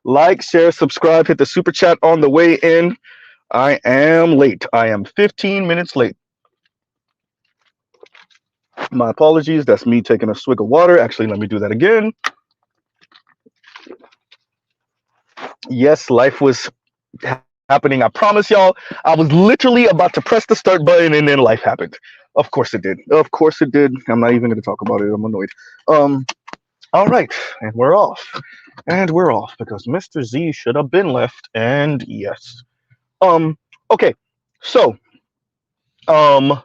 Like, share, subscribe, hit the super chat on the way in. I am late. I am 15 minutes late. My apologies. That's me taking a swig of water. Actually, let me do that again. Yes, life was happening. I promise y'all, I was literally about to press the start button and then life happened. Of course it did. Of course it did. I'm not even going to talk about it. I'm annoyed. Um, all right, and we're off. And we're off because Mr. Z should have been left. And yes. Um, okay. So, um,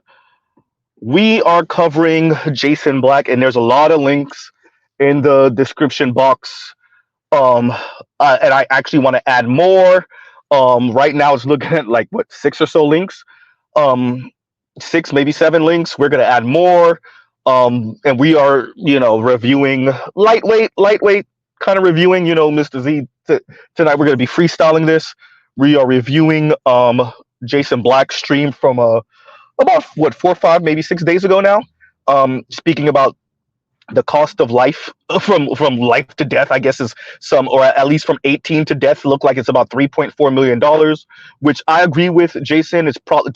we are covering Jason Black, and there's a lot of links in the description box. And I actually want to add more. Right now it's looking at like what, six or so links, um, six maybe seven links. We're gonna add more, and we are reviewing lightweight kind of reviewing. Mr. Z. Tonight we're gonna be freestyling this. We are reviewing Jason Black's stream from about what, 4, 5, maybe 6 days ago now. Speaking about the cost of life from life to death, I guess, is some, or at least from 18 to death, look like it's about $3.4 million, which I agree with Jason. It's probably,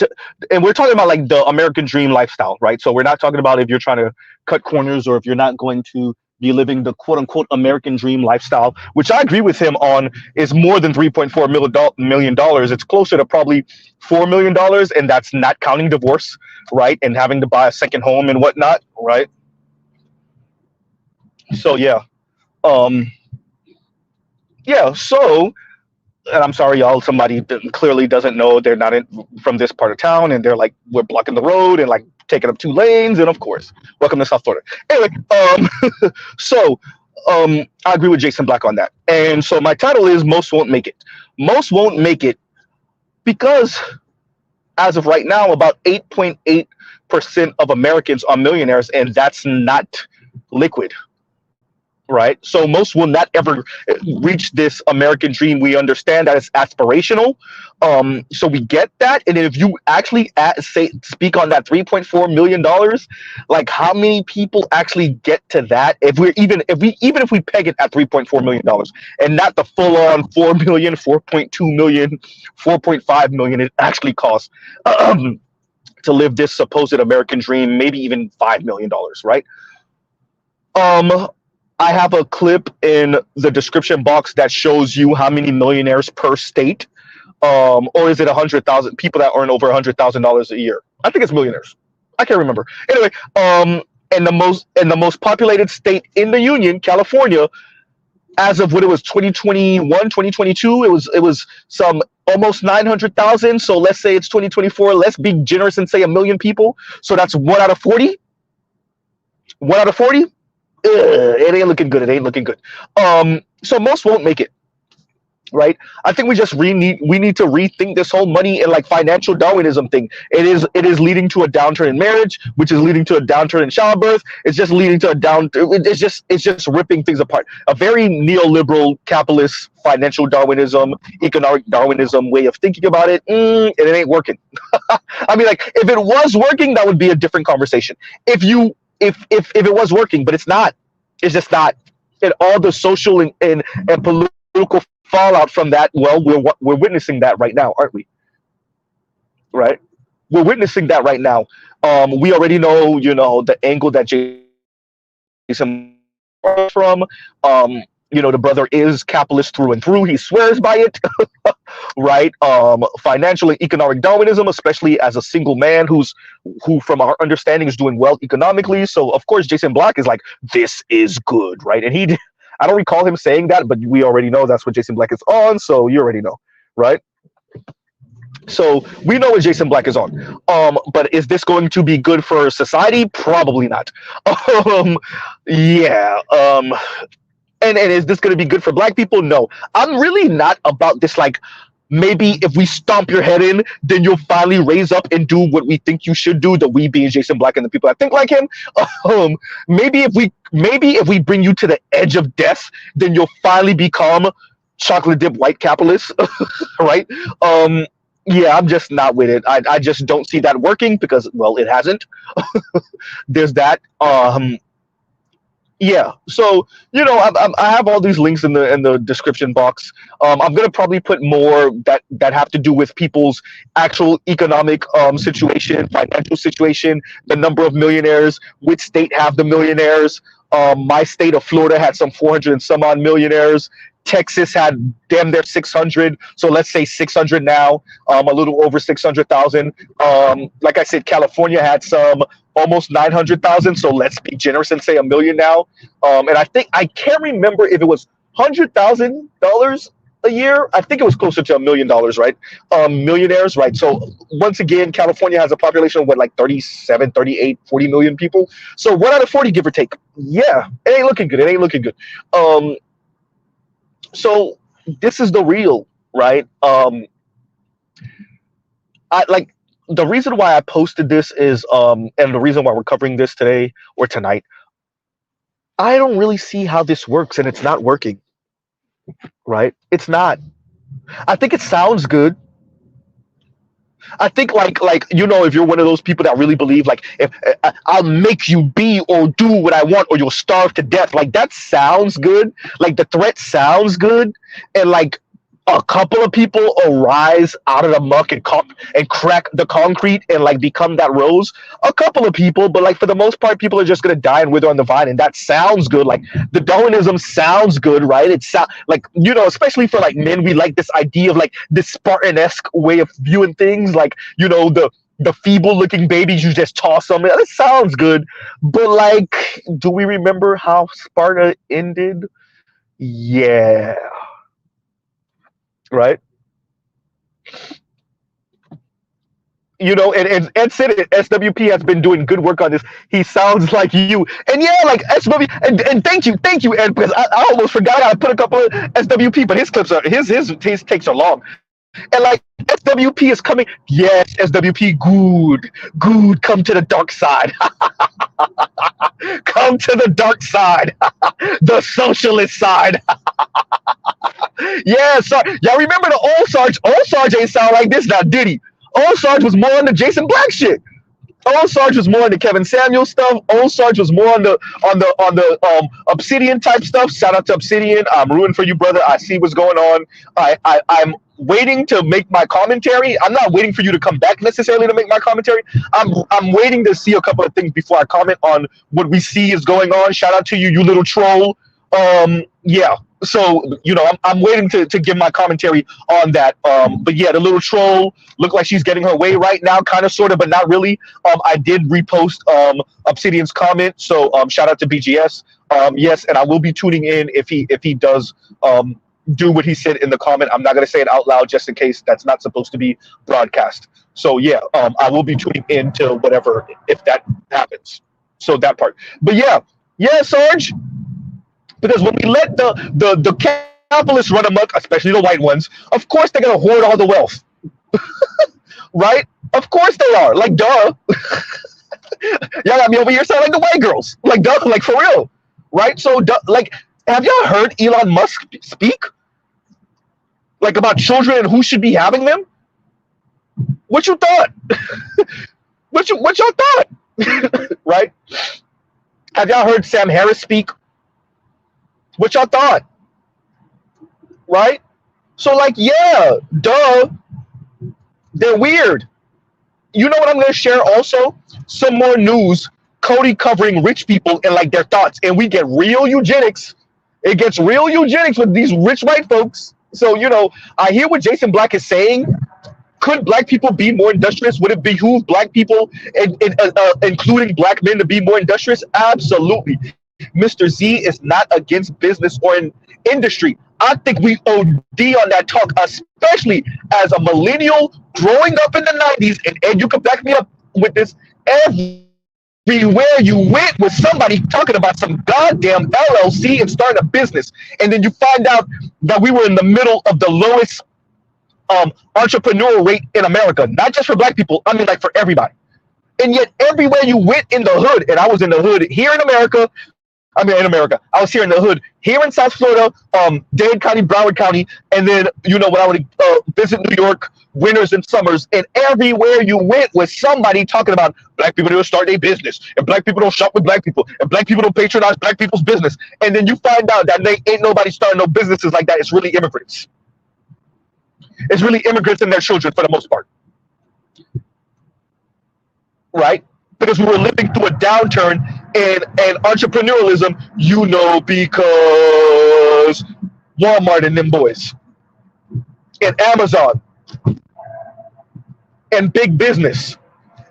and we're talking about like the American dream lifestyle, right? So we're not talking about if you're trying to cut corners or if you're not going to be living the quote unquote American dream lifestyle, which I agree with him on, is more than $3.4 million. It's closer to probably $4 million, and that's not counting divorce, right? And having to buy a second home and whatnot, right? So um, yeah. So, and I'm sorry, y'all. Somebody clearly doesn't know, they're not from this part of town, and they're like, we're blocking the road and like taking up 2 lanes, and of course, welcome to South Florida. Anyway, so I agree with Jason Black on that, and so my title is "Most Won't Make It." Most won't make it because, as of right now, about 8.8% of Americans are millionaires, and that's not liquid, right? So most will not ever reach this American dream. We understand that it's aspirational, so we get that. And if you actually speak on that $3.4 million, like how many people actually get to that? If we peg it at $3.4 million and not the full on 4 million, 4.2 million, 4.5 million it actually costs to live this supposed American dream, maybe even $5 million, right? Um, I have a clip in the description box that shows you how many millionaires per state, or is it 100,000 people that earn over $100,000 a year? I think it's millionaires. I can't remember. Anyway, and the most populated state in the union, California, as of what it was, 2021, 2022, it was some almost 900,000. So let's say it's 2024. Let's be generous and say 1 million people. So that's 1 out of 40. 1 out of 40. It ain't looking good. It ain't looking good. So most won't make it, right? I think we need to rethink this whole money and like financial Darwinism thing. It is leading to a downturn in marriage, which is leading to a downturn in childbirth. It's just leading to a down. It's just ripping things apart. A very neoliberal, capitalist, financial Darwinism, economic Darwinism way of thinking about it. And it ain't working. I mean, like if it was working, that would be a different conversation. If it was working, but it's not. It's just not. And all the social and political fallout from that, well, we're witnessing that right now, aren't we? Right? We're witnessing that right now. We already know, the angle that Jason from. The brother is capitalist through and through. He swears by it, right? Financial and economic Darwinism, especially as a single man who, from our understanding, is doing well economically. So, of course, Jason Black is like, this is good, right? And I don't recall him saying that, but we already know that's what Jason Black is on. So you already know, right? So we know what Jason Black is on. But is this going to be good for society? Probably not. Yeah. And is this going to be good for black people? No. I'm really not about this, like, maybe if we stomp your head in, then you'll finally raise up and do what we think you should do, the we being Jason Black and the people that think like him. Maybe if we bring you to the edge of death, then you'll finally become chocolate dip white capitalist, right? Yeah, I'm just not with it. I just don't see that working because, well, it hasn't. There's that. Yeah, so I have all these links in the description box. I'm gonna probably put more that have to do with people's actual economic situation, financial situation, the number of millionaires, which state have the millionaires. My state of Florida had some 400 and some odd millionaires. Texas had damn near 600, so let's say 600 now, a little over 600,000. Like I said, California had some almost 900,000, so let's be generous and say a million now. And I think I can't remember if it was $100,000 a year. I think it was closer to $1 million, right? Millionaires, right? So once again, California has a population of what, like 37, 38, 40 million people. So 1 out of 40, give or take. Yeah, it ain't looking good. It ain't looking good. Um, so this is the real, right? I like the reason why I posted this is and the reason why we're covering this today or tonight. I don't really see how this works, and it's not working, right? It's not. I think it sounds good. I think if you're one of those people that really believe like if I'll make you be or do what I want or you'll starve to death, like that sounds good. Like the threat sounds good, and like a couple of people arise out of the muck and crack the concrete and like become that rose. A couple of people, but like for the most part, people are just gonna die and wither on the vine, and that sounds good. Like the Darwinism sounds good, right? It sounds like especially for like men, we like this idea of like this Spartan-esque way of viewing things. Like the feeble-looking babies, you just toss them. It sounds good, but like, do we remember how Sparta ended? Yeah, right. And Ed said it. SWP has been doing good work on this. He sounds like you, and yeah, like SWP. And thank you, Ed, because I almost forgot I put a couple of SWP, but his clips are his takes are long, and like SWP is coming. Yes, SWP, good. Come to the dark side. Come to the dark side, the socialist side. Yeah, sorry. Y'all remember the old Sarge? Old Sarge ain't sound like this now, did he? Old Sarge was more on the Jason Black shit. Old Sarge was more on the Kevin Samuel stuff. Old Sarge was more on the Obsidian type stuff. Shout out to Obsidian. I'm rooting for you, brother. I see what's going on. I'm waiting to make my commentary. I'm not waiting for you to come back necessarily to make my commentary. I'm waiting to see a couple of things before I comment on what we see is going on. Shout out to you, you little troll. Yeah. So I'm waiting to give my commentary on that. But yeah, the little troll looked like she's getting her way right now, kind of, sort of, but not really. I did repost Obsidian's comment, so shout out to BGS. Yes, and I will be tuning in if he does do what he said in the comment. I'm not gonna say it out loud just in case that's not supposed to be broadcast. So yeah, I will be tuning in to whatever if that happens. So that part. But yeah, Sarge. Because when we let the capitalists run amok, especially the white ones, of course they're gonna hoard all the wealth, right? Of course they are. Like, duh. Y'all got me over here sounding like the white girls. Like, duh. Like, for real, right? So, duh, like, have y'all heard Elon Musk speak? Like, about children and who should be having them? What you thought? what y'all thought? Right? Have y'all heard Sam Harris speak? What y'all thought? Right? So like, yeah, duh. They're weird. You know what I'm gonna share also? Some more news. Cody covering rich people and like their thoughts. And we get real eugenics. It gets real eugenics with these rich white folks. So, I hear what Jason Black is saying. Could black people be more industrious? Would it behoove black people, including black men, to be more industrious? Absolutely. Mr. Z is not against business or in industry. I think we OD on that talk, especially as a millennial growing up in the 90s, and you can back me up with this. Everywhere you went with somebody talking about some goddamn LLC and starting a business, and then you find out that we were in the middle of the lowest entrepreneurial rate in America, not just for black people, I mean like for everybody. And yet everywhere you went in the hood, and I was in the hood here in America, I mean, in America. I was here in the hood, here in South Florida, Dade County, Broward County, and then when I would visit New York, winters and summers, and everywhere you went was somebody talking about black people don't start their business, and black people don't shop with black people, and black people don't patronize black people's business. And then you find out that they ain't nobody starting no businesses like that. It's really immigrants. It's really immigrants and their children for the most part, right? Because we were living through a downturn and entrepreneurialism, because Walmart and them boys, and Amazon, and big business,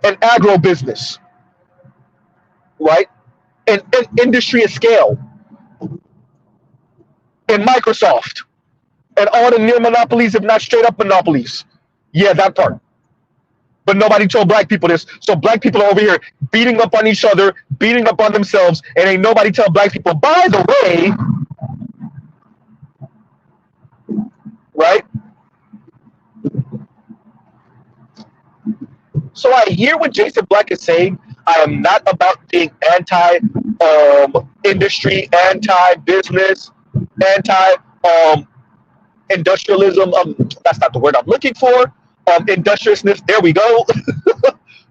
and agro business, right? And industry at scale, and Microsoft, and all the near monopolies, if not straight up monopolies. Yeah, that part. But nobody told black people this. So black people are over here beating up on each other, beating up on themselves, and ain't nobody tell black people, by the way, right? So I hear what Jason Black is saying. I am not about being anti-industry, anti-business, anti-industrialism. That's not the word I'm looking for. Industriousness, there we go.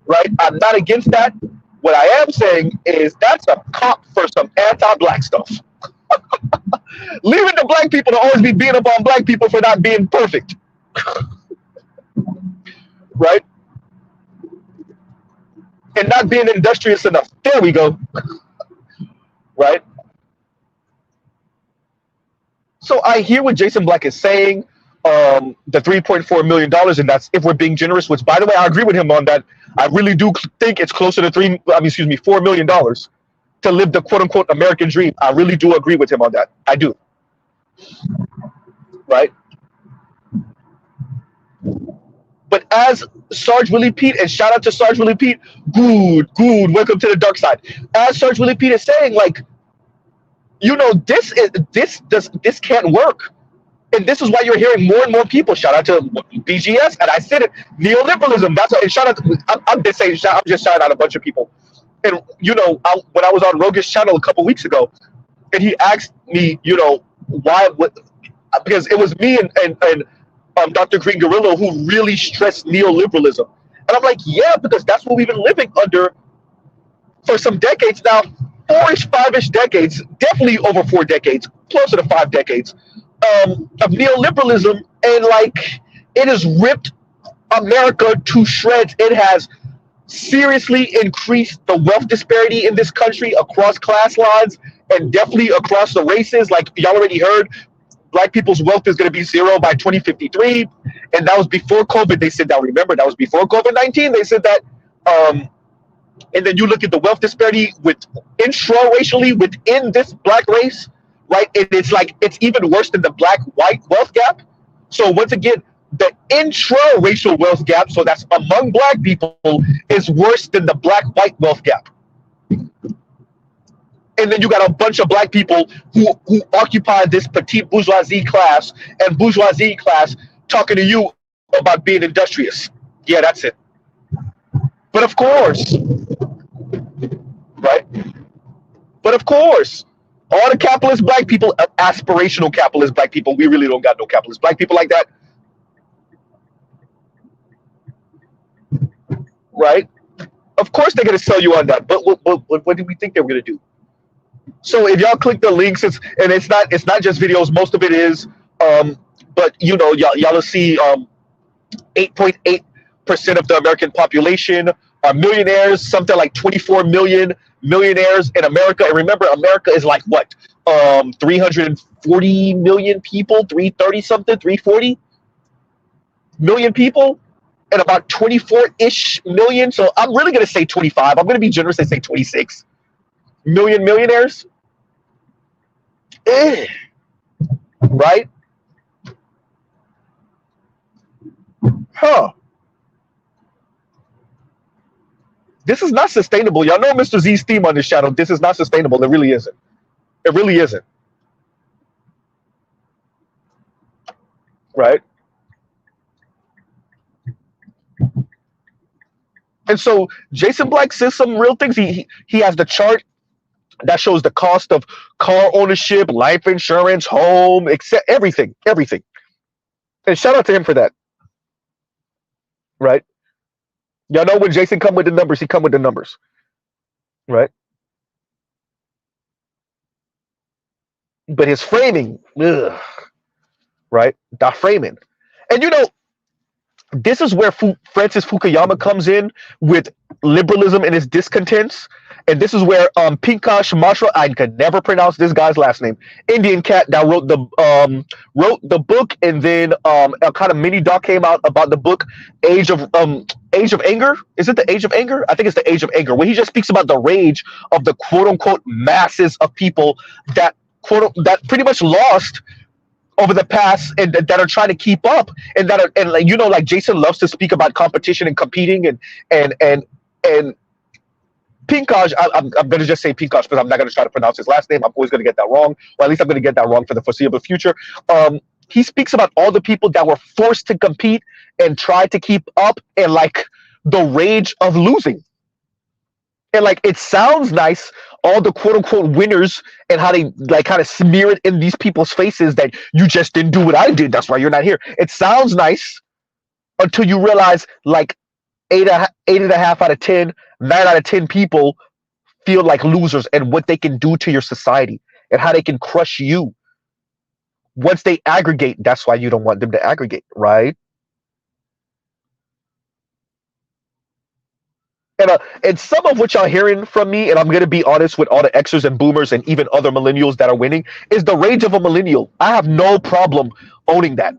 Right? I'm not against that. What I am saying is that's a cop for some anti-black stuff. Leaving the black people to always be beating up on black people for not being perfect. Right? And not being industrious enough. There we go. Right? So I hear what Jason Black is saying. The $3.4 million, and that's if we're being generous, which, by the way, I agree with him on that. I really do think it's closer to $4 million to live the quote unquote American dream. I really do agree with him on that. I do. Right? But as Sarge Willie Pete, and shout out to Sarge Willie Pete, good, welcome to the dark side. As Sarge Willie Pete is saying, like, this can't work. And this is why you're hearing more and more people. Shout out to BGS, and I said it, neoliberalism. That's what. And shout out. I'm just shouting out a bunch of people. And when I was on Rogan's channel a couple weeks ago, and he asked me, why? Because it was me and Dr. Green Gorillo who really stressed neoliberalism, and I'm like, yeah, because that's what we've been living under for some decades now, 4-ish, 5-ish decades, definitely over 4 decades, closer to 5 decades. Of neoliberalism, and like it has ripped America to shreds. It has seriously increased the wealth disparity in this country across class lines and definitely across the races. Like y'all already heard, black people's wealth is going to be zero by 2053, and that was before COVID. They said that. Remember, that was before COVID-19. They said that. And then you look at the wealth disparity intra-racially within this black race. Right, and it's even worse than the black-white wealth gap. So once again, the intra-racial wealth gap, so that's among black people, is worse than the black-white wealth gap. And then you got a bunch of black people who occupy this petite bourgeoisie class, and bourgeoisie class talking to you about being industrious. Yeah, that's it. But of course, right? But of course, all the capitalist black people, aspirational capitalist black people, we really don't got no capitalist black people like that. Right? Of course they're going to sell you on that. But what do we think they were going to do? So if y'all click the links, it's not just videos. Most of it is. But, y'all will see 8.8% of the American population are millionaires, something like 24 million millionaires in America. And remember, America is like what? 340 million people, 330 something, 340 million people, and about 24-ish million. So I'm really going to say 25. I'm going to be generous and say 26 million millionaires. Right? Huh. This is not sustainable. Y'all know Mr. Z's theme on this channel. This is not sustainable. It really isn't. It really isn't. Right? And so Jason Black says some real things. He has the chart that shows the cost of car ownership, life insurance, home, except everything. And shout out to him for that, right? Y'all know when Jason come with the numbers, he come with the numbers, right? But his framing, ugh, right? The framing. And this is where Francis Fukuyama comes in with liberalism and its discontents. And this is where Pinkash Mashra, I could never pronounce this guy's last name, Indian cat that wrote the book, and then a kind of mini doc came out about the book Age of Anger. Is it the Age of Anger? I think it's the Age of Anger, where he just speaks about the rage of the quote unquote masses of people that that pretty much lost over the past, and that are trying to keep up, and that are, and like Jason loves to speak about competition and competing, and Pinkash, I'm going to just say Pinkash because I'm not going to try to pronounce his last name. I'm always going to get that wrong, or at least I'm going to get that wrong for the foreseeable future. He speaks about all the people that were forced to compete and try to keep up, and like the rage of losing. And like, it sounds nice, all the quote unquote winners, and how they like kind of smear it in these people's faces that you just didn't do what I did, that's why you're not here. It sounds nice until you realize like eight and a half out of 10, 9 out of 10 people feel like losers, and what they can do to your society and how they can crush you. Once they aggregate, that's why you don't want them to aggregate, right? And some of what y'all hearing from me, and I'm going to be honest with all the Xers and boomers and even other millennials that are winning, is the rage of a millennial. I have no problem owning that.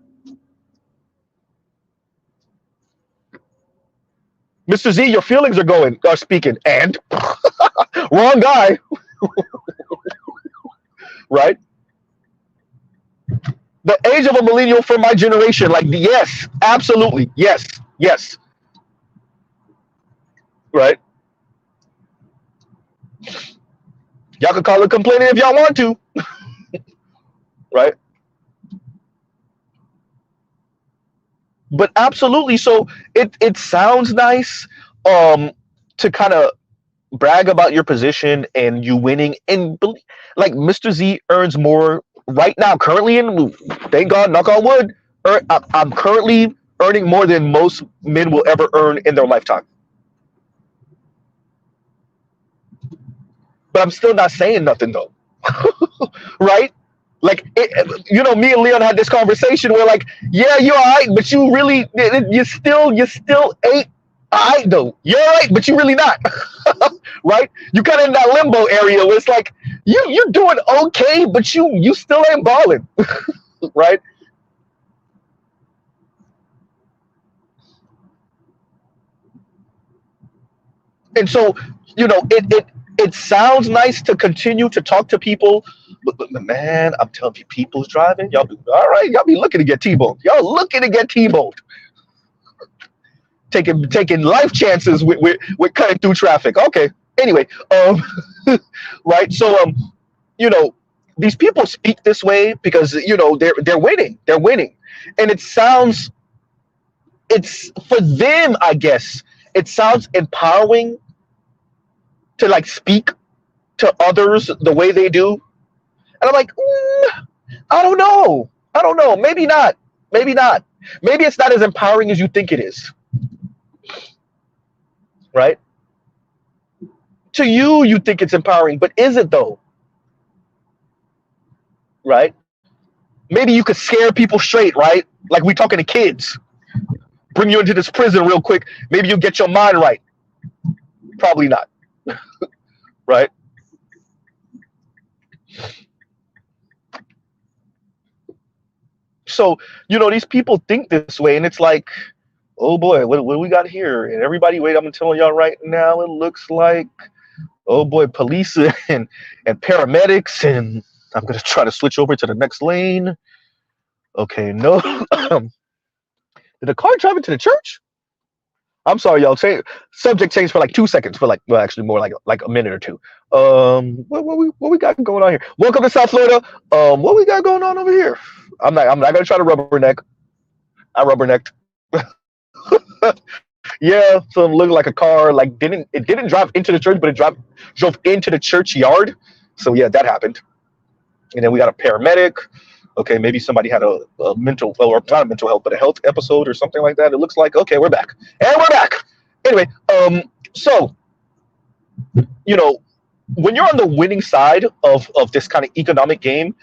Mr. Z, your feelings are speaking, and wrong guy, right? The age of a millennial for my generation, like, yes, absolutely, yes, right? Y'all can call it complaining if y'all want to, right? But absolutely, so it sounds nice to kind of brag about your position and you winning, and like Mr. Z earns more right now currently, in thank God, knock on wood, I'm currently earning more than most men will ever earn in their lifetime. But I'm still not saying nothing though. Right? Like, me and Leon had this conversation where like, yeah, you're all right, but you really, you still ain't all right though. You're all right, but you really not. Right? You kind of in that limbo area where it's like, you're doing okay, but you still ain't balling. Right? And so, it sounds nice to continue to talk to people, but man, I'm telling you, people's driving. Y'all be all right. Y'all be looking to get T-boned. Y'all looking to get T-boned. Taking life chances with cutting through traffic. Okay. Anyway, right. So these people speak this way because they're winning. They're winning, and it's for them, I guess. It sounds empowering to like speak to others the way they do, and I'm like, I don't know, maybe not, maybe it's not as empowering as you think it is, right? To you think it's empowering, but is it though? Right? Maybe you could scare people straight, right? Like we talking to kids, bring you into this prison real quick, maybe you get your mind right. Probably not. Right? So, these people think this way, and it's like, oh boy, what do we got here? And everybody, wait, I'm telling y'all right now, it looks like, oh boy, police and paramedics, and I'm going to try to switch over to the next lane. Okay, no. Did the car drive into the church? I'm sorry, y'all. Subject changed for like 2 seconds, for like, well, actually more like a minute or two. What we got going on here? Welcome to South Florida. What we got going on over here? I'm not gonna try to rubberneck. I rubbernecked. Yeah, so it looked like a car like it didn't drive into the church, but it drove into the churchyard. So yeah, that happened. And then we got a paramedic. Okay, maybe somebody had a mental, or not a mental health, but a health episode or something like that. It looks like, okay, we're back. And we're back. Anyway, so, you know, when you're on the winning side of this kind of economic game,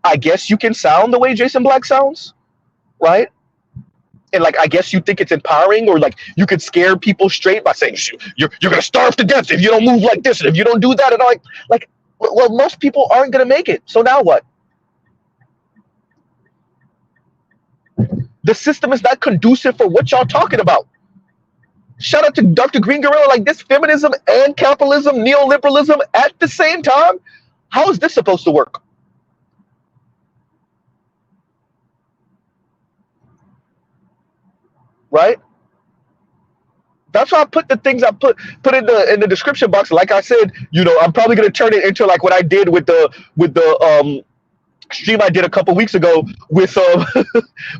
I guess you can sound the way Jason Black sounds, right? And like, I guess you think it's empowering, or like you could scare people straight by saying you're gonna starve to death if you don't move like this and if you don't do that, and like, well, most people aren't gonna make it. So now what? The system is not conducive for what y'all talking about. Shout out to Dr. Green Gorilla, like this feminism and capitalism, neoliberalism at the same time. How is this supposed to work? Right? That's why I put the things I put in the description box. Like I said, I'm probably gonna turn it into like what I did with the stream I did a couple weeks ago with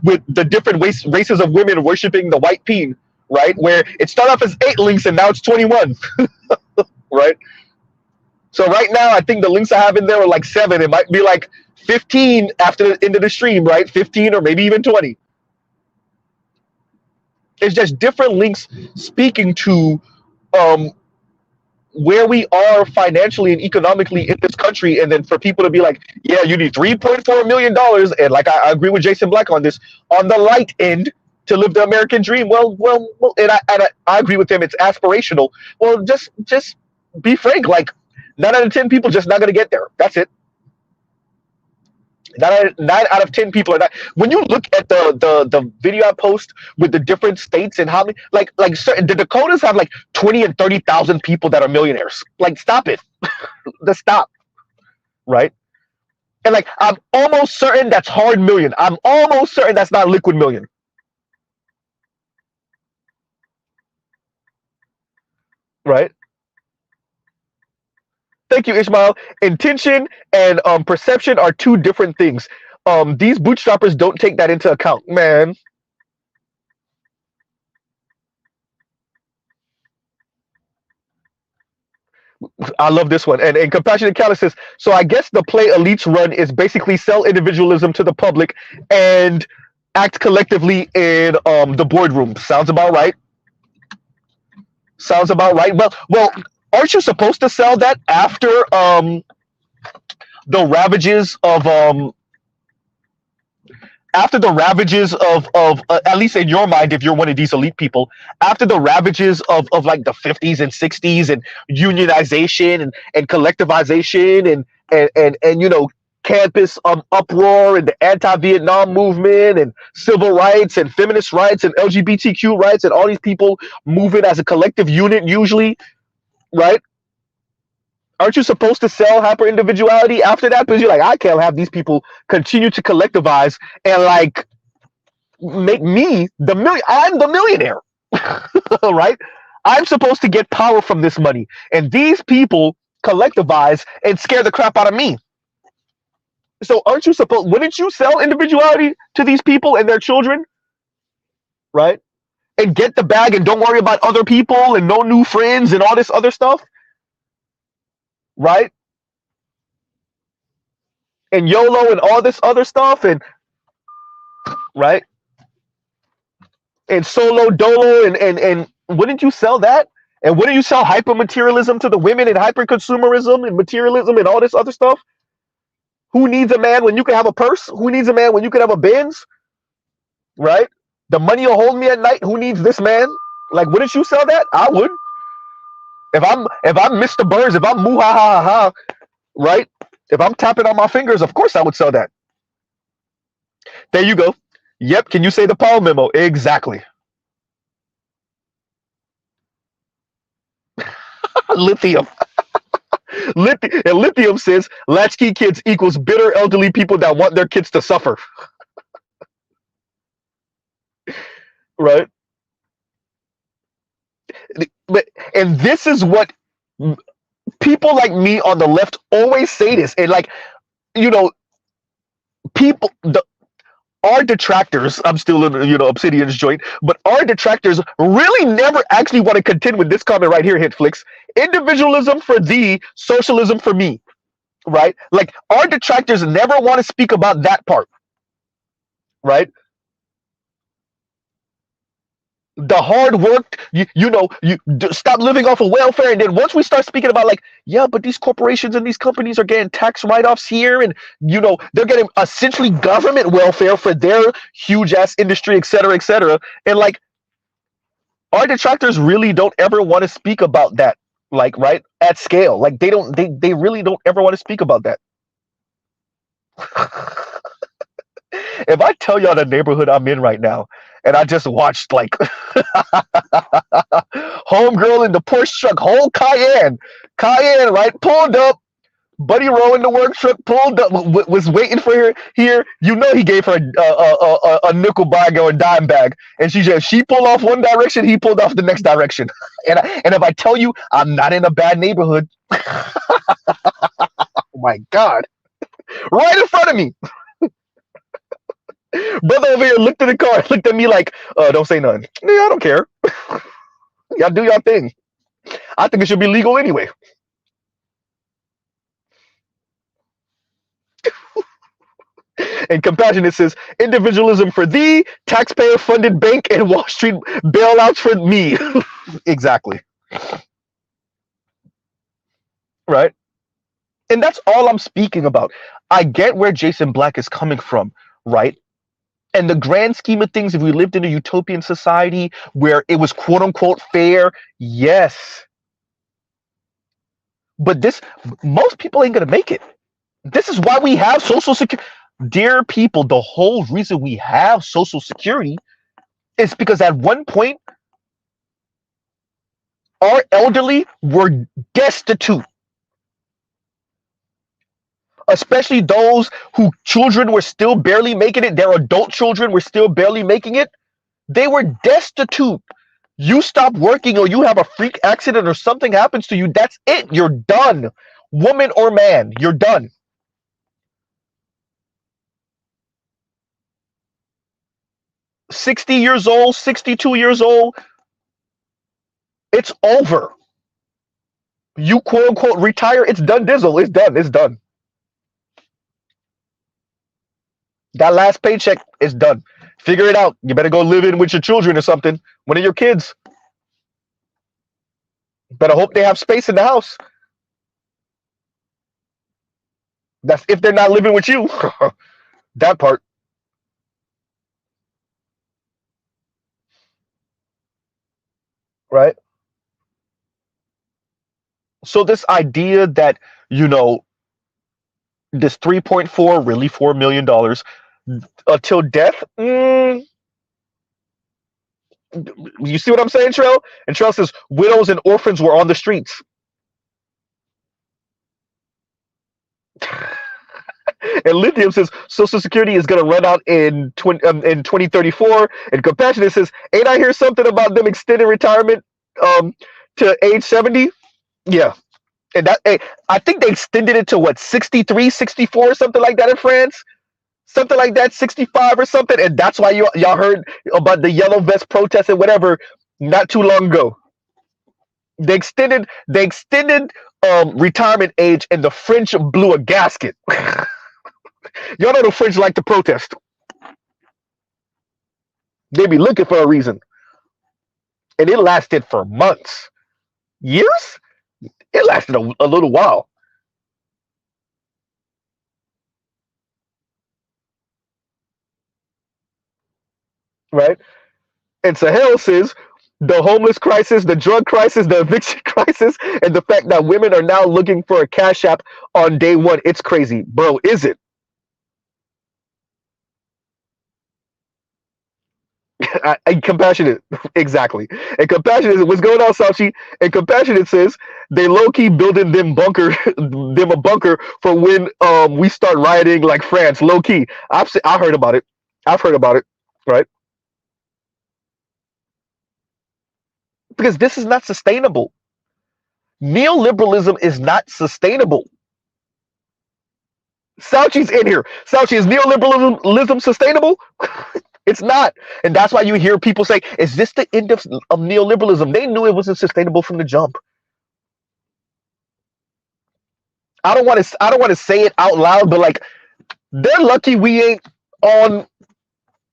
with the different races of women worshiping the white peen, right? Where it started off as 8 links and now it's 21, right? So right now I think the links I have in there are like 7. It might be like 15 after the end of the stream, right? 15 or maybe even 20. It's just different links speaking to where we are financially and economically in this country, and then for people to be like, yeah, you need $3.4 million, and like I agree with Jason Black on this, on the light end, to live the American dream. Well, and I agree with him. It's aspirational. Well, just be frank. Like 9 out of 10 people just not gonna get there. That's it. 9 out of 10 people are not. When you look at the video I post with the different states and how many, like certain, the Dakotas have like 20 and 30,000 people that are millionaires. Like, stop it. Just stop. Right? And like, I'm almost certain that's hard million. I'm almost certain that's not liquid million. Right? Thank you, Ishmael. Intention and perception are 2 different things. These bootstrappers don't take that into account, man. I love this one. And Compassionate Callus says, so I guess the play elites run is basically sell individualism to the public and act collectively in the boardroom. Sounds about right. Sounds about right. Well, aren't you supposed to sell that after the ravages of at least in your mind, if you're one of these elite people, after the ravages of like the 50s and 60s and unionization and collectivization and campus uproar and the anti-Vietnam movement and civil rights and feminist rights and LGBTQ rights and all these people moving as a collective unit usually, right? Aren't you supposed to sell hyper individuality after that? Because you're like, I can't have these people continue to collectivize and like make me I'm the millionaire, right? I'm supposed to get power from this money, and these people collectivize and scare the crap out of me. So wouldn't you sell individuality to these people and their children, right? And get the bag and don't worry about other people and no new friends and all this other stuff, right? And YOLO and all this other stuff, and right? And solo dolo and wouldn't you sell that? And wouldn't you sell hyper materialism to the women and hyper consumerism and materialism and all this other stuff? Who needs a man when you can have a purse? Who needs a man when you can have a Benz? Right? The money will hold me at night. Who needs this man? Like, wouldn't you sell that? I would. If I'm Mr. Burns, if I'm moo ha ha ha, right? If I'm tapping on my fingers, of course I would sell that. There you go. Yep. Can you say the Paul memo? Exactly. Lithium. And Lithium says latchkey kids equals bitter elderly people that want their kids to suffer. Right? And this is what people like me on the left always say this. And like, people, our detractors, I'm still in, Obsidian's joint, but our detractors really never actually want to contend with this comment right here, Hitflix. Individualism for thee, socialism for me. right? Like our detractors never want to speak about that part, right? The hard work, stop living off of welfare. And then once we start speaking about like, yeah, but these corporations and these companies are getting tax write-offs here, and they're getting essentially government welfare for their huge ass industry, et cetera, et cetera. And like our detractors really don't ever want to speak about that, like, right, at scale. Like they really don't ever want to speak about that. If I tell y'all the neighborhood I'm in right now, and I just watched like homegirl in the Porsche truck, whole Cayenne, right, pulled up. Buddy Rowe in the work truck pulled up, was waiting for her here. He gave her a nickel bag or a dime bag, and she pulled off one direction, he pulled off the next direction. And if I tell you, I'm not in a bad neighborhood. Oh my God, right in front of me. Brother over here looked at the car, looked at me like, don't say nothing. Yeah, I don't care. Y'all do y'all thing. I think it should be legal anyway. And Compassionate says, individualism for thee, taxpayer-funded bank and Wall Street bailouts for me. Exactly. Right? And that's all I'm speaking about. I get where Jason Black is coming from, right? And the grand scheme of things, if we lived in a utopian society where it was quote unquote fair, yes. But most people ain't gonna make it. This is why we have Social Security. Dear people, the whole reason we have Social Security is because at one point, our elderly were destitute. Especially those whose children were still barely making it, their adult children were still barely making it. They were destitute. You stop working or you have a freak accident or something happens to you, that's it. You're done. Woman or man, you're done. 60 years old, 62 years old, it's over. You quote unquote retire, it's done dizzle. It's done. That last paycheck is done. Figure it out. You better go live in with your children or something. One of your kids. Better hope they have space in the house. That's if they're not living with you. That part. Right? So this idea that, this 3.4, really $4 million until death. You see what I'm saying, Trell? And Trell says widows and orphans were on the streets. And Lithium says Social Security is going to run out in 2034. And Compassionate says, ain't I hear something about them extending retirement to age 70? Yeah. And I think they extended it to what, 63, 64, something like that in France? Something like that, 65 or something. And that's why y'all heard about the yellow vest protest and whatever not too long ago. They extended retirement age, and the French blew a gasket. Y'all know the French like to protest. They be looking for a reason. And it lasted for months. Years? It lasted a little while. Right? And Sahel says the homeless crisis, the drug crisis, the eviction crisis, and the fact that women are now looking for a cash app on day one. It's crazy. Bro, is it? Compassionate, exactly. And Compassionate, what's going on, Sachi? And Compassionate says they low key building them a bunker for when we start rioting like France. Low key, I heard about it. I've heard about it, right? Because this is not sustainable. Neoliberalism is not sustainable. Sauchi's in here. Sauchi, is neoliberalism sustainable? It's not. And that's why you hear people say, is this the end of neoliberalism? They knew it wasn't sustainable from the jump. I don't want to say it out loud, but like they're lucky we ain't on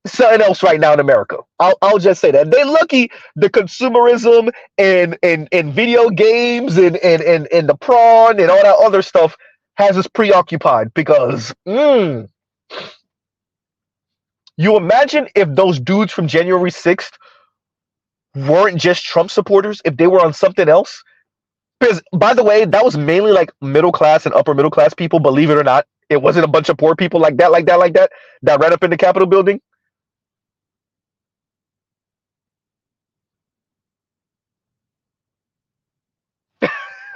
something else right now in America. I'll just say that they're lucky the consumerism and video games and the prawn and all that other stuff has us preoccupied because you imagine if those dudes from January 6th weren't just Trump supporters, if they were on something else. Because by the way, that was mainly like middle class and upper middle class people, believe it or not. It wasn't a bunch of poor people like that, that ran up in the Capitol building.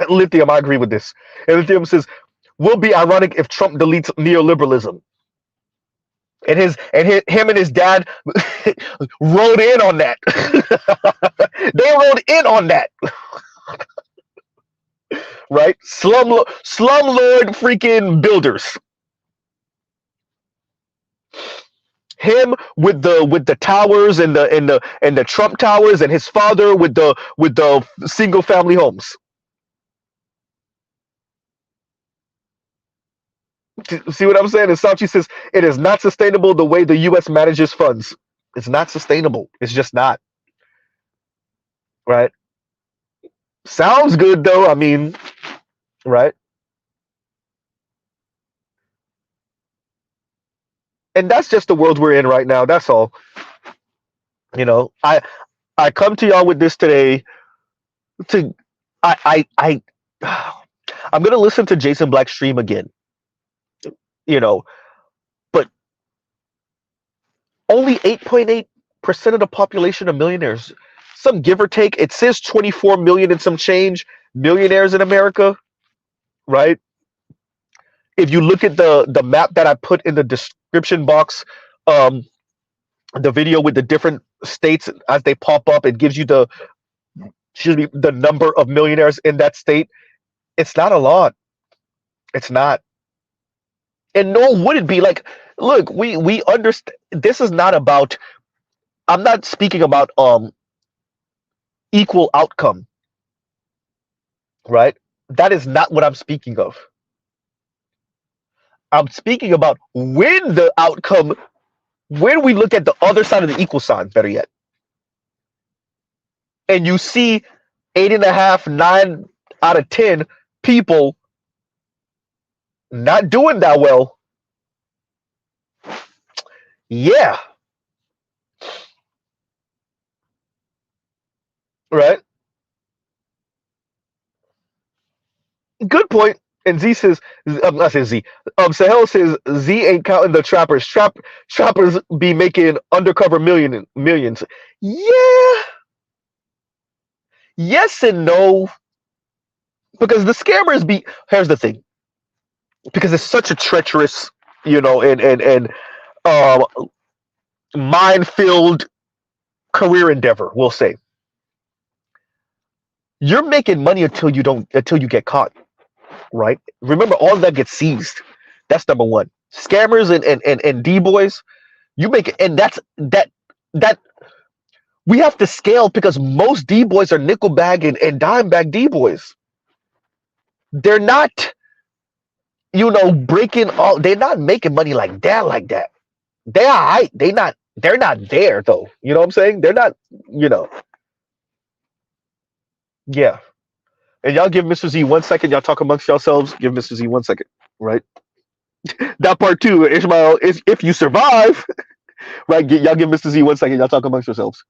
Lithium, I agree with this. And Lithium says, will be ironic if Trump deletes neoliberalism. And him and his dad rode in on that. They rode in on that, right? Slumlord freaking builders. Him with the towers and the Trump towers, and his father with the single family homes. See what I'm saying? And Sauchi says it is not sustainable the way the U.S. manages funds. It's not sustainable. It's just not. Right? Sounds good though. I mean, right? And that's just the world we're in right now. That's all. I come to y'all with this today to I I'm gonna listen to Jason Black's stream again. You know, but only 8.8% of the population are millionaires. Some give or take. It says 24 million and some change millionaires in America, right? If you look at the map that I put in the description box, um, the video with the different states as they pop up, it gives you the number of millionaires in that state. It's not a lot. It's not, and nor would it be. Like, look, we understand. This is not about. I'm not speaking about equal outcome, right? That is not what I'm speaking of. I'm speaking about when the outcome, when we look at the other side of the equal sign, better yet, and you see 8.5, 9 out of 10 people not doing that well. Yeah, right. Good point. And Z says, I said Z. Sahel says Z ain't counting the trappers. Trappers be making undercover millions. Yeah, yes and no, because the scammers be. Here's the thing, because it's such a treacherous, and uh, mind-filled career endeavor. We'll say you're making money until you get caught, right? Remember, all of that gets seized. That's number one. Scammers and D boys, you make it, and that we have to scale because most D boys are nickel bag and dime bag D boys. They're not, breaking all. They're not making money like that, like that. They are right. They're not there though. You know what I'm saying? They're not. You know. Yeah. And y'all give Mr. Z 1 second. Y'all talk amongst yourselves. Give Mr. Z 1 second. Right. That part two, Ishmael, is if you survive. Right. Y'all give Mr. Z 1 second. Y'all talk amongst yourselves.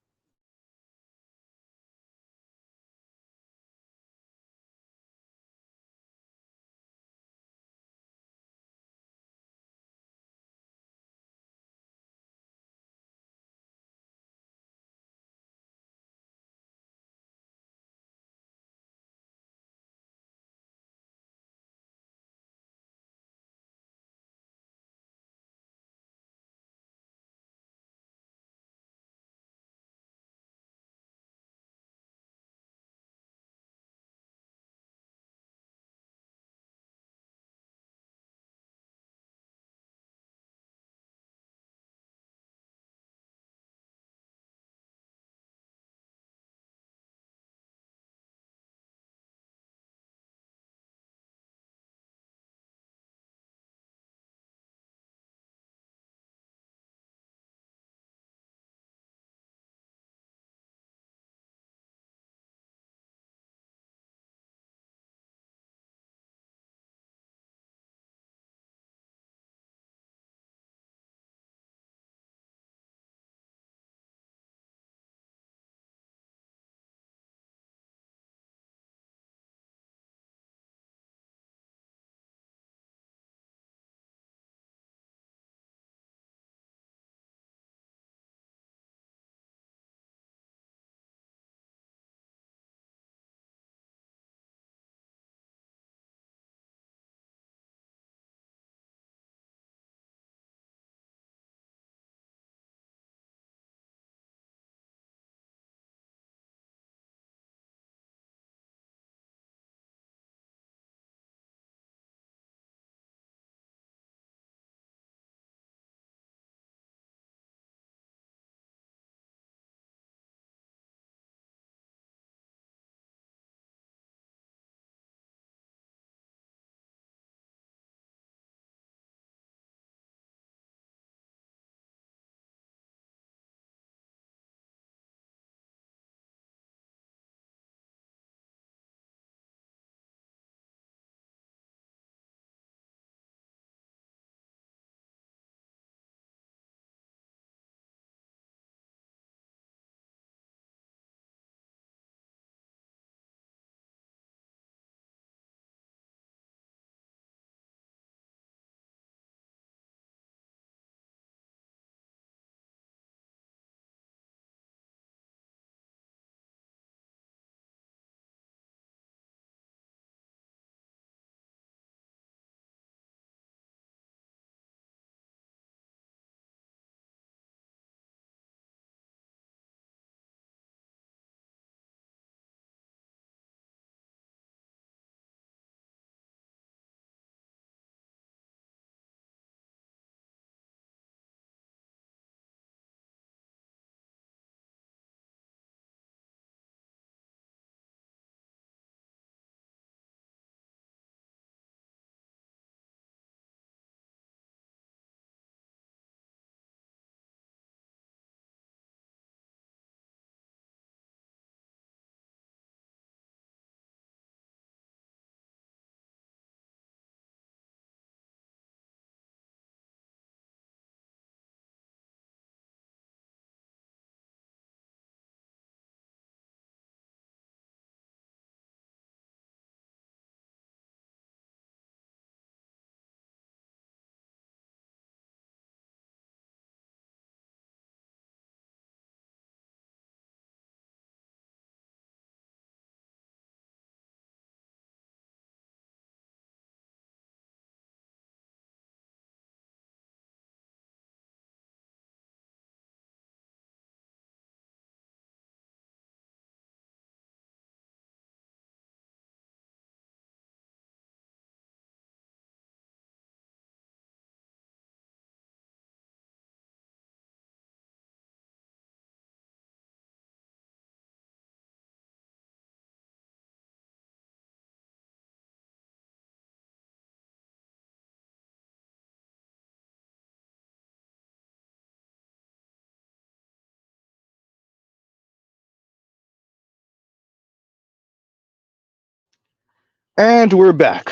And we're back.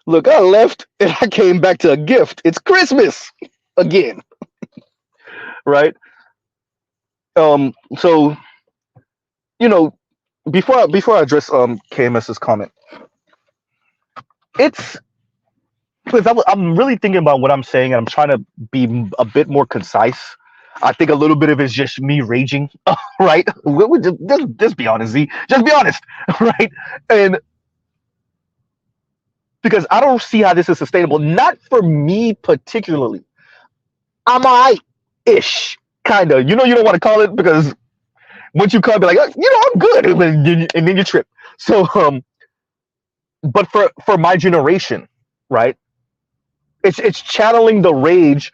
Look, I left and I came back to a gift. It's Christmas again, right? So you know, before I address KMS's comment, it's because I'm really thinking about what I'm saying, and I'm trying to be a bit more concise. I think a little bit of it's just me raging, right? Just be honest, Z. Just be honest, right? And because I don't see how this is sustainable. Not for me particularly. I'm ish, kind of. You don't want to call it because once you call it, be like, I'm good, and then you trip. So, but for my generation, right? It's channeling the rage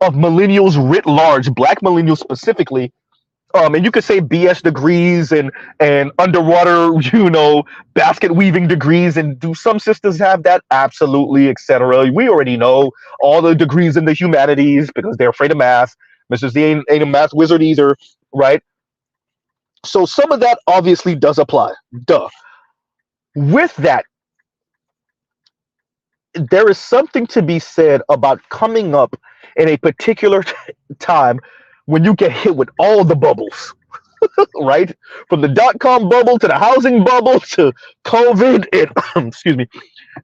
of millennials writ large, Black millennials specifically. And you could say BS degrees and underwater, basket weaving degrees. And do some sisters have that? Absolutely, etc. We already know all the degrees in the humanities because they're afraid of math. Mrs. Z ain't a math wizard either, right? So some of that obviously does apply. Duh. With that, there is something to be said about coming up in a particular time when you get hit with all the bubbles, right? From the dot-com bubble to the housing bubble to COVID and excuse me.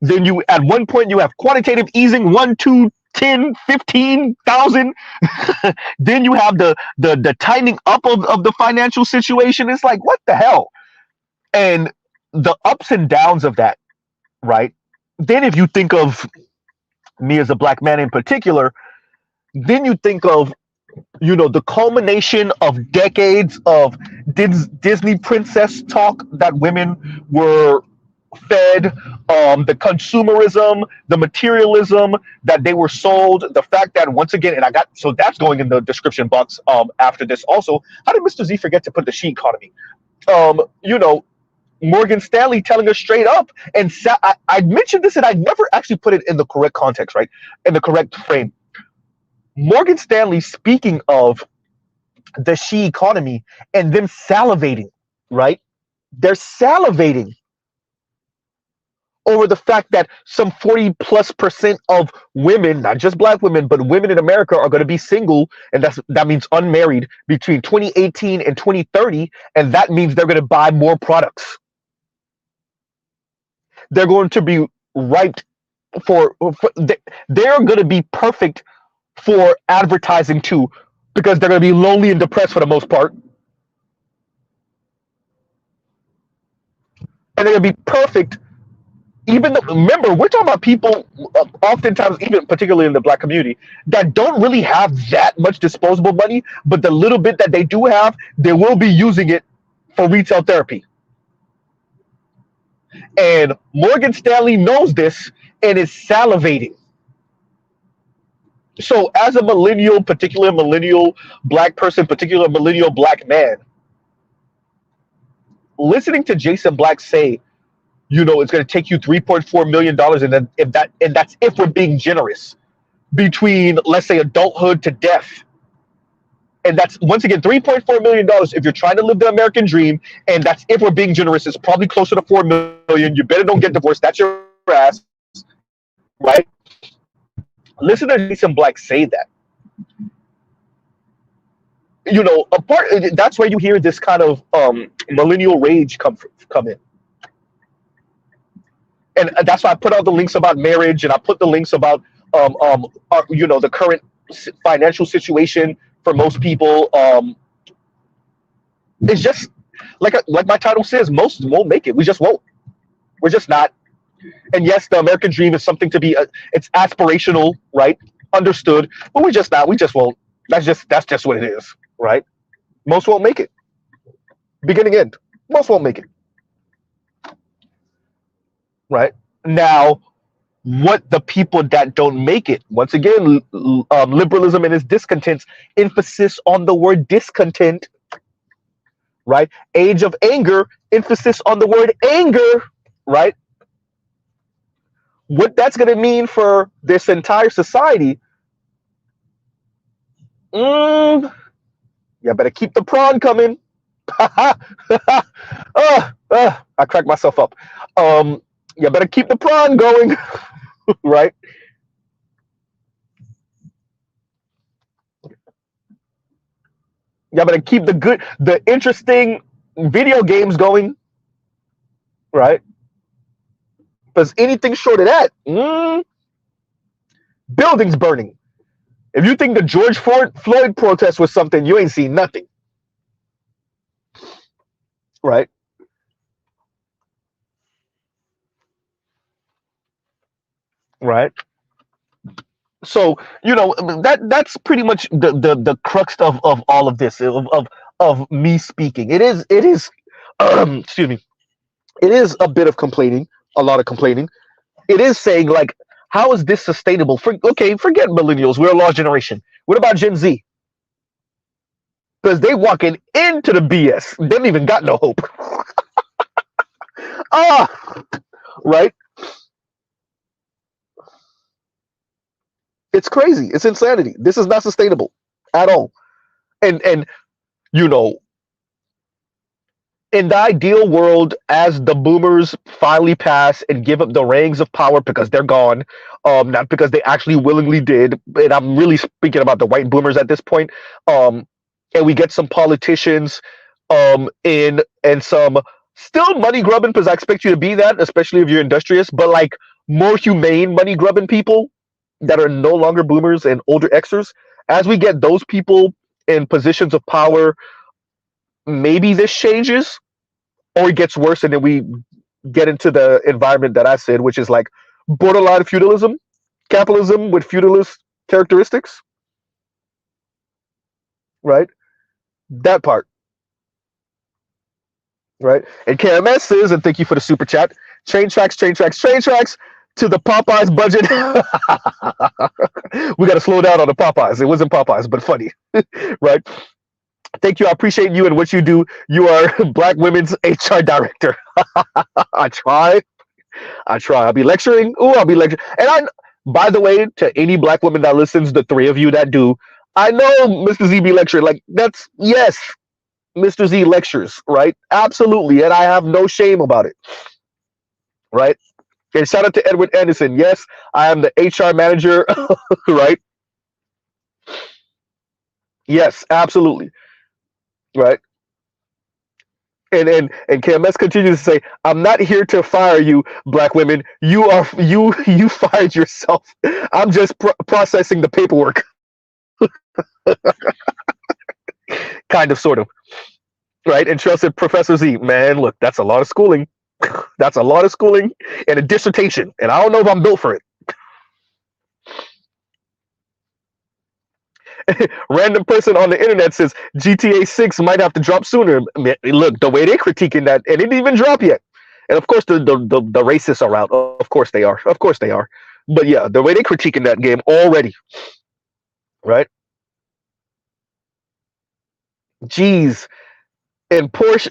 Then you at one point you have quantitative easing 1, 2, 10, 15,000. Then you have the tightening up of the financial situation. It's like, what the hell? And the ups and downs of that, right? Then if you think of me as a Black man in particular, then you think of the culmination of decades of Disney princess talk that women were fed, the consumerism, the materialism that they were sold, the fact that once again, and so that's going in the description box after this also. How did Mr. Z forget to put the she economy? Morgan Stanley telling us straight up, and I mentioned this and I never actually put it in the correct context, right? In the correct frame. Morgan Stanley speaking of the she economy and them salivating, right? They're salivating over the fact that some 40+% of women, not just Black women, but women in America are going to be single, and that means unmarried between 2018 and 2030, and that means they're going to buy more products. They're going to be ripe they're going to be perfect for advertising too, because they're going to be lonely and depressed for the most part. And they're going to be perfect, even though, remember, we're talking about people, oftentimes, even particularly in the Black community, that don't really have that much disposable money, but the little bit that they do have, they will be using it for retail therapy. And Morgan Stanley knows this and is salivating. So as a millennial, particular millennial Black person, particular millennial Black man, listening to Jason Black say, it's going to take you $3.4 million, and that's if we're being generous, between, let's say, adulthood to death. And that's, once again, $3.4 million if you're trying to live the American dream, and that's if we're being generous. It's probably closer to $4 million. You better don't get divorced. That's your ass, right? Listen to Jason Black say that. That's where you hear this kind of millennial rage come in. And that's why I put out the links about marriage, and I put the links about the current financial situation for most people. It's just like my title says, most won't make it. We just won't. We're just not. And yes, the American dream is something to be. It's aspirational, right? Understood, but we're just not. We just won't. That's just what it is, right? Most won't make it. Beginning, end. Most won't make it. Right now, what the people that don't make it, once again, liberalism and its discontents, emphasis on the word discontent, right? Age of anger, emphasis on the word anger, right? What that's going to mean for this entire society, you better keep the prawn coming, I cracked myself up. Um, you better keep the prawn going, right? You better keep the interesting video games going, right? Because anything short of that, buildings burning. If you think the Floyd protest was something, you ain't seen nothing, right? Right. So that's pretty much the crux of all of this of me speaking. It is excuse me. It is a bit of complaining, a lot of complaining. It is saying like, how is this sustainable? Okay, forget millennials. We're a lost generation. What about Gen Z? Because they walking into the BS. They don't even got no hope. Ah, right. It's crazy. It's insanity. This is not sustainable at all. And you know, in the ideal world, as the boomers finally pass and give up the reins of power because they're gone, not because they actually willingly did, and I'm really speaking about the white boomers at this point, and we get some politicians, in and some still money grubbing, because I expect you to be that, especially if you're industrious, but like more humane money grubbing people that are no longer boomers and older Xers. As we get those people in positions of power, maybe this changes or it gets worse, and then we get into the environment that I said, which is like borderline feudalism, capitalism with feudalist characteristics, right? That part, right? And KMS says, and thank you for the super chat, train tracks, train tracks, train tracks to the Popeyes budget. We got to slow down on the Popeyes. It wasn't Popeyes, but funny, right? Thank you. I appreciate you and what you do. You are Black Women's HR Director. I try. I try. I'll be lecturing. Oh, I'll be lecturing. And by the way, to any Black woman that listens, the three of you that do, I know Mr. Z be lecturing. Like, that's, yes, Mr. Z lectures, right? Absolutely. And I have no shame about it, right? And shout out to Edward Anderson. Yes, I am the HR manager, right? Yes, absolutely. Right. And KMS continues to say, "I'm not here to fire you, Black women. You fired yourself. I'm just processing the paperwork." Kind of, sort of, right? And Cheryl said, "Professor Z, man, look, that's a lot of schooling. That's a lot of schooling and a dissertation, and I don't know if I'm built for it." Random person on the internet says GTA 6 might have to drop sooner. Look, the way they're critiquing that, and it didn't even drop yet. And of course, the racists are out. Of course they are. Of course they are. But yeah, the way they're critiquing that game already, right? Jeez. And Porsche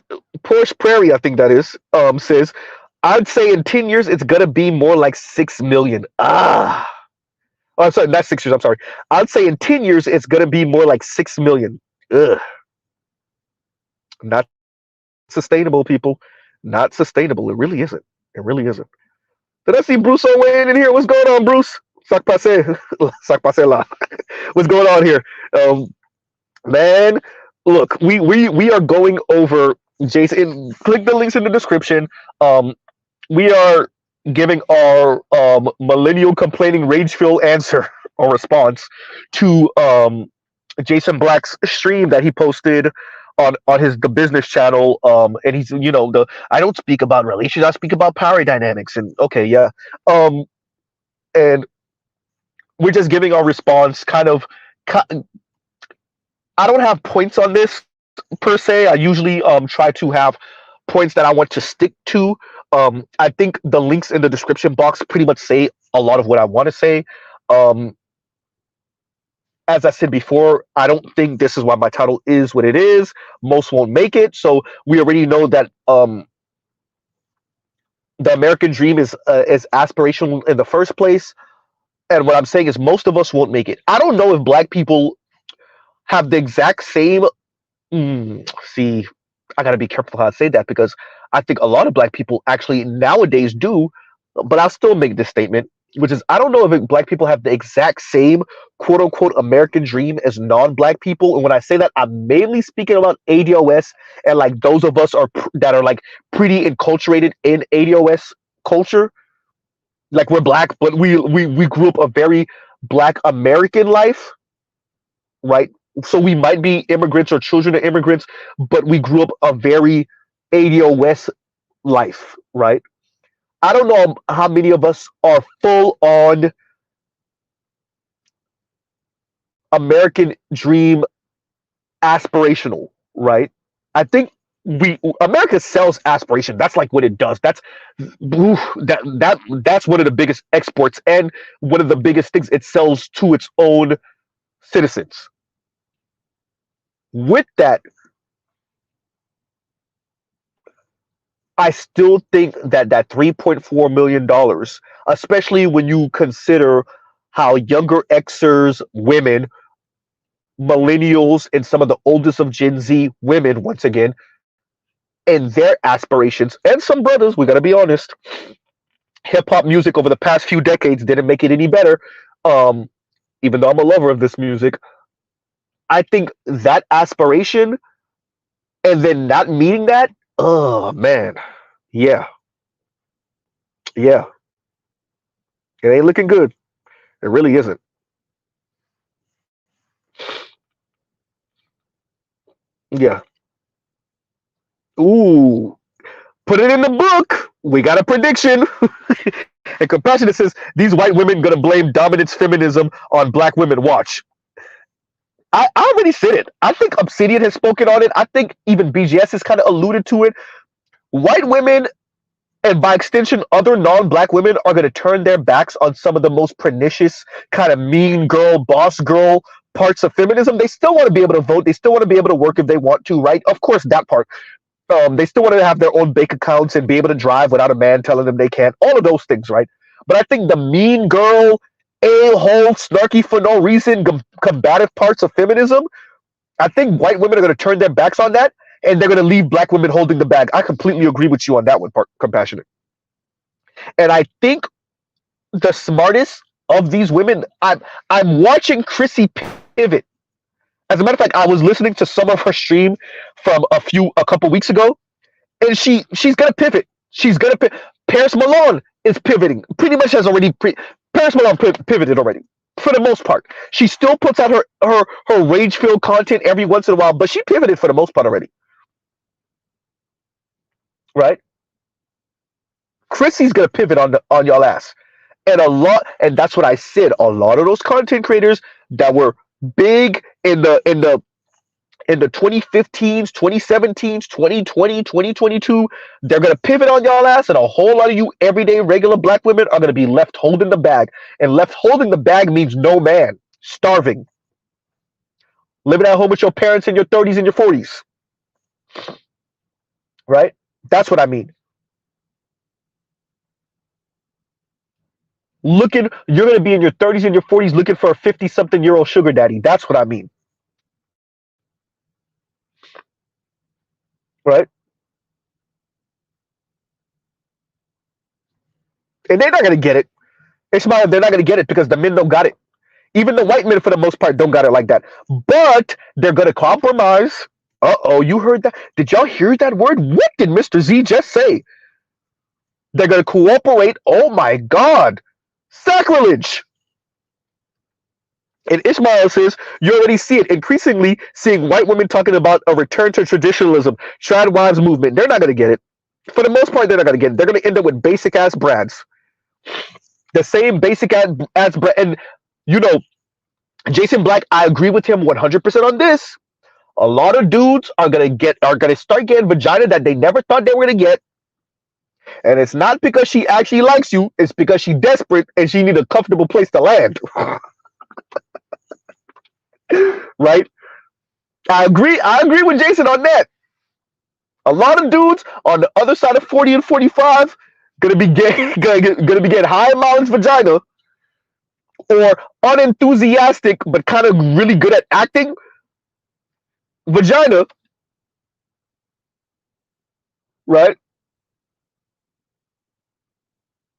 Prairie, I think that is, says, "I'd say in 10 years it's gonna be more like 6 million." Ah. Oh, I'm sorry, not 6 years. I'm sorry. I'd say in 10 years, it's going to be more like 6 million. Ugh. Not sustainable, people. Not sustainable. It really isn't. It really isn't. Did I see Bruce Owen in here? What's going on, Bruce? Sac passe. Sac passe la. What's going on here? Man, look, we are going over, Jason. Click the links in the description. We are giving our millennial complaining rage filled answer or response to Jason Black's stream that he posted on the business channel. And he's, I don't speak about relations, I speak about power dynamics. And okay, yeah. And we're just giving our response, kind of. I don't have points on this per se. I usually try to have points that I want to stick to. I think the links in the description box pretty much say a lot of what I want to say. As I said before, I don't think this is why my title is what it is. Most won't make it. So we already know that the American dream is aspirational in the first place. And what I'm saying is most of us won't make it. I don't know if Black people have the exact same. See, I gotta be careful how I say that because I think a lot of black people actually nowadays do, but I'll still make this statement, which is I don't know if black people have the exact same quote unquote American dream as non-black people. And when I say that, I'm mainly speaking about ADOS and like those of us that are like pretty enculturated in ADOS culture. Like we're black, but we grew up a very black American life, right? So we might be immigrants or children of immigrants, but we grew up a very ADOS life, right? I don't know how many of us are full on American dream aspirational, right? I think we America sells aspiration. That's like what it does. That's one of the biggest exports and one of the biggest things it sells to its own citizens. With that, I still think that that $3.4 million, especially when you consider how younger Xers, women, millennials, and some of the oldest of Gen Z women, once again, and their aspirations, and some brothers, we gotta be honest, hip hop music over the past few decades didn't make it any better. Um, Even though I'm a lover of this music, I think that aspiration and then not meeting that, oh man, yeah, yeah, it ain't looking good. It really isn't. Yeah. Ooh, put it in the book. We got a prediction. And Compassionate says these white women gonna blame dominance feminism on black women. Watch. I already said it. I think Obsidian has spoken on it. I think even BGS has kind of alluded to it. White women, and by extension, other non-black women are going to turn their backs on some of the most pernicious, kind of mean girl, boss girl parts of feminism. They still want to be able to vote. They still want to be able to work if they want to, right? Of course, that part. They still want to have their own bank accounts and be able to drive without a man telling them they can't. All of those things, right? But I think the mean girl, a-hole, snarky for no reason, combative parts of feminism, I think white women are going to turn their backs on that and they're going to leave black women holding the bag. I completely agree with you on that one, part Compassionate. And I think the smartest of these women, I'm watching Chrissy pivot. As a matter of fact, I was listening to some of her stream from a couple weeks ago, and she's gonna pivot. She's gonna pivot. Paris Malone is pivoting. Pretty much has already Paris Malone pivoted already for the most part. She still puts out her rage filled content every once in a while, but she pivoted for the most part already, right? Chrissy's gonna pivot on y'all ass, and that's what I said. A lot of those content creators that were big in the 2015s, 2017s, 2020, 2022, they're going to pivot on y'all ass, and a whole lot of you everyday regular black women are going to be left holding the bag. And left holding the bag means no man, starving, living at home with your parents in your 30s and your 40s, right? That's what I mean. You're going to be in your 30s and your 40s looking for a 50-something-year-old sugar daddy. That's what I mean. Right? And they're not going to get it. They're not going to get it because the men don't got it. Even the white men, for the most part, don't got it like that. But they're going to compromise. Uh-oh, you heard that? Did y'all hear that word? What did Mr. Z just say? They're going to cooperate. Oh, my God. Sacrilege. And Ishmael says, you already see it. Increasingly seeing white women talking about a return to traditionalism, trad wives movement. They're not going to get it. For the most part, they're not going to get it. They're going to end up with basic-ass brads. The same basic-ass brad. And, you know, Jason Black, I agree with him 100% on this. A lot of dudes are gonna start getting vagina that they never thought they were gonna get, and it's not because she actually likes you. It's because she's desperate and she needs a comfortable place to land. Right? I agree. I agree with Jason on that. A lot of dudes on the other side of 40 and 45 gonna be getting high mileage vagina or unenthusiastic but kind of really good at acting vagina right?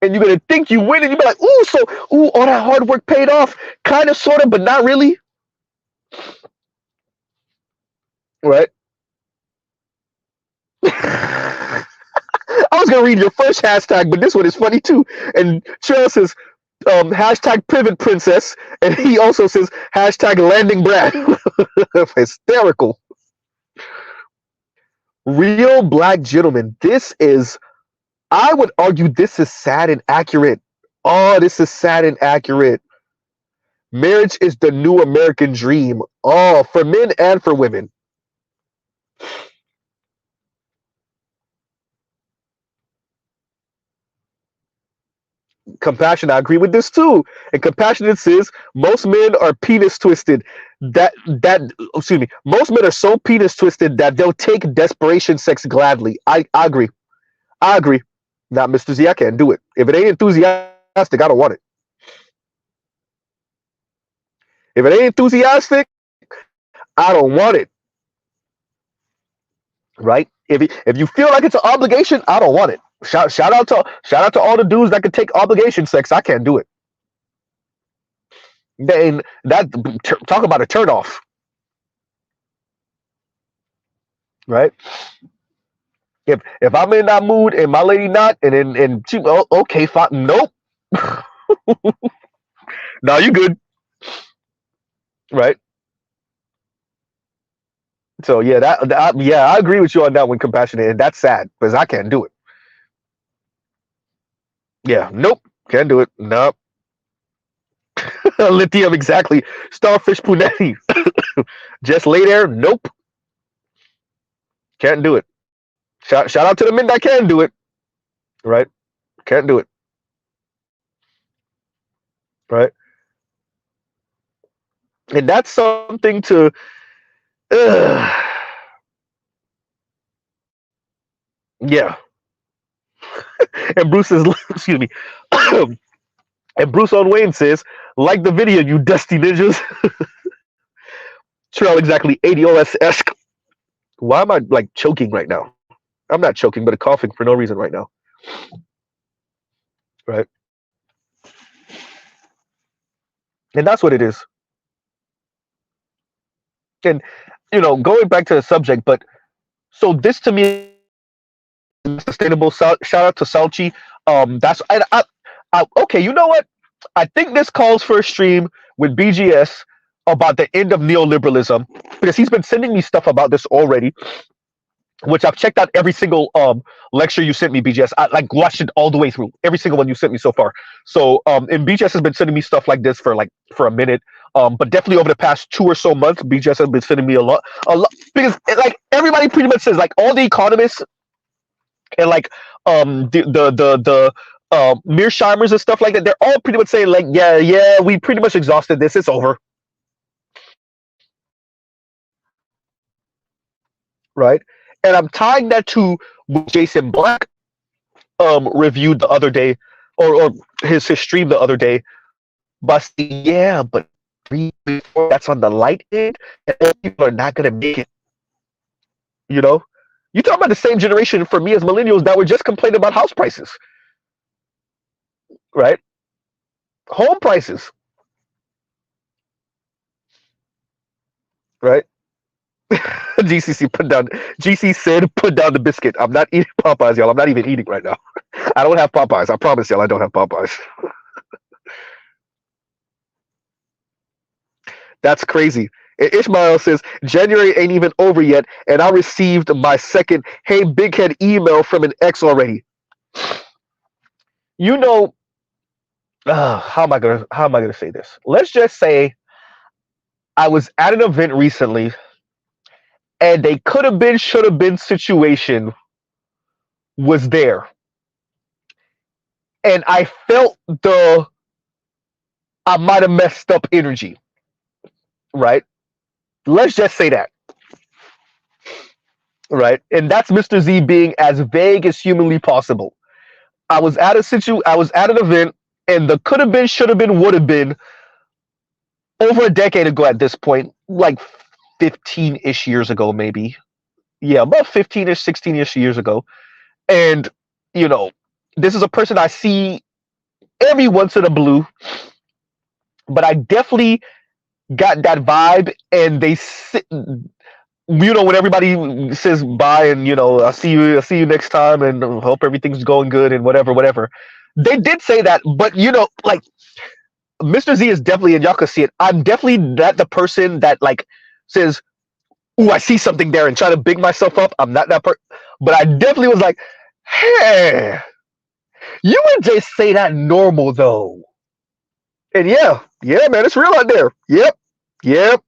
And you're gonna think you win, and you be like, ooh, so ooh, all that hard work paid off, kind of, sort of, but not really, right? I was gonna read your first hashtag, but this one is funny too. And Trail says hashtag pivot princess, and he also says hashtag landing Brad. Hysterical. Real black gentleman. This is, I would argue, this is sad and accurate. Oh, this is sad and accurate. Marriage is the new American dream. Oh, for men and for women. Compassion, I agree with this too. And Compassionate says most men are penis twisted. That excuse me. Most men are so penis twisted that they'll take desperation sex gladly. I agree. I agree. Not Mr. Z. I can't do it. If it ain't enthusiastic, I don't want it. If it ain't enthusiastic, I don't want it. Right? If you feel like it's an obligation, I don't want it. Shout out to all the dudes that can take obligation sex. I can't do it. Then that talk about a turnoff, right? If I'm in that mood and my lady not, and she, oh, okay, fine, nope, no, you good, right? So yeah, yeah, I agree with you on that one, Compassionate, and that's sad because I can't do it. Yeah, nope, can't do it. Nope. Lithium, exactly. Starfish Punetti. Just lay there. Nope. Can't do it. Shout out to the men that can do it. Right? Can't do it. Right? And that's something to. Yeah. And Bruce is, excuse me. And Bruce on Wayne says, like the video, you dusty ninjas. Trail, exactly. ADOS-esque. Why am I like choking right now? I'm not choking, but coughing for no reason right now. Right? And that's what it is. And, going back to the subject, but so this to me is sustainable. Shout out to Salchi. That's, okay, you know what? I think this calls for a stream with BGS about the end of neoliberalism, because he's been sending me stuff about this already, which I've checked out every single lecture you sent me, BGS. I like watched it all the way through, every single one you sent me so far. So and BGS has been sending me stuff like this for a minute. But definitely over the past 2 or so months, BGS has been sending me a lot, because like everybody pretty much says, like all the economists and like the Mearsheimer's and stuff like that, they're all pretty much saying like, yeah, we pretty much exhausted this. It's over. Right? And I'm tying that to what Jason Black reviewed the other day, or his stream the other day, but yeah, but 3, 4, that's on the light end, and people are not gonna make it. You talk about the same generation for me as millennials that were just complaining about house prices, right? Home prices, right? GC said put down the biscuit. I'm not eating Popeyes, y'all. I'm not even eating right now. I don't have Popeyes. I promise y'all I don't have Popeyes. That's crazy. Ishmael says January ain't even over yet, and I received my second "Hey Big Head" email from an ex already. How am I gonna say this? Let's just say I was at an event recently, and a could have been, should have been situation was there, and I felt I might have messed up energy. Right? Let's just say that. Right? And that's Mr. Z being as vague as humanly possible. I was at an event, and the could have been, should have been, would have been over a decade ago at this point, like 15-ish years ago, maybe. Yeah, about 15-ish, 16-ish years ago. And, you know, this is a person I see every once in a blue, but I definitely got that vibe. And they sit, when everybody says bye and, I'll see you next time, and hope everything's going good and whatever, whatever. They did say that, but like Mr. Z is definitely, and y'all can see it. I'm definitely not the person that like says, "Ooh, I see something there," and try to big myself up. I'm not that person, but I definitely was like, "Hey, you would just say that normal though." And yeah, yeah, man, it's real out there. Yep, yep,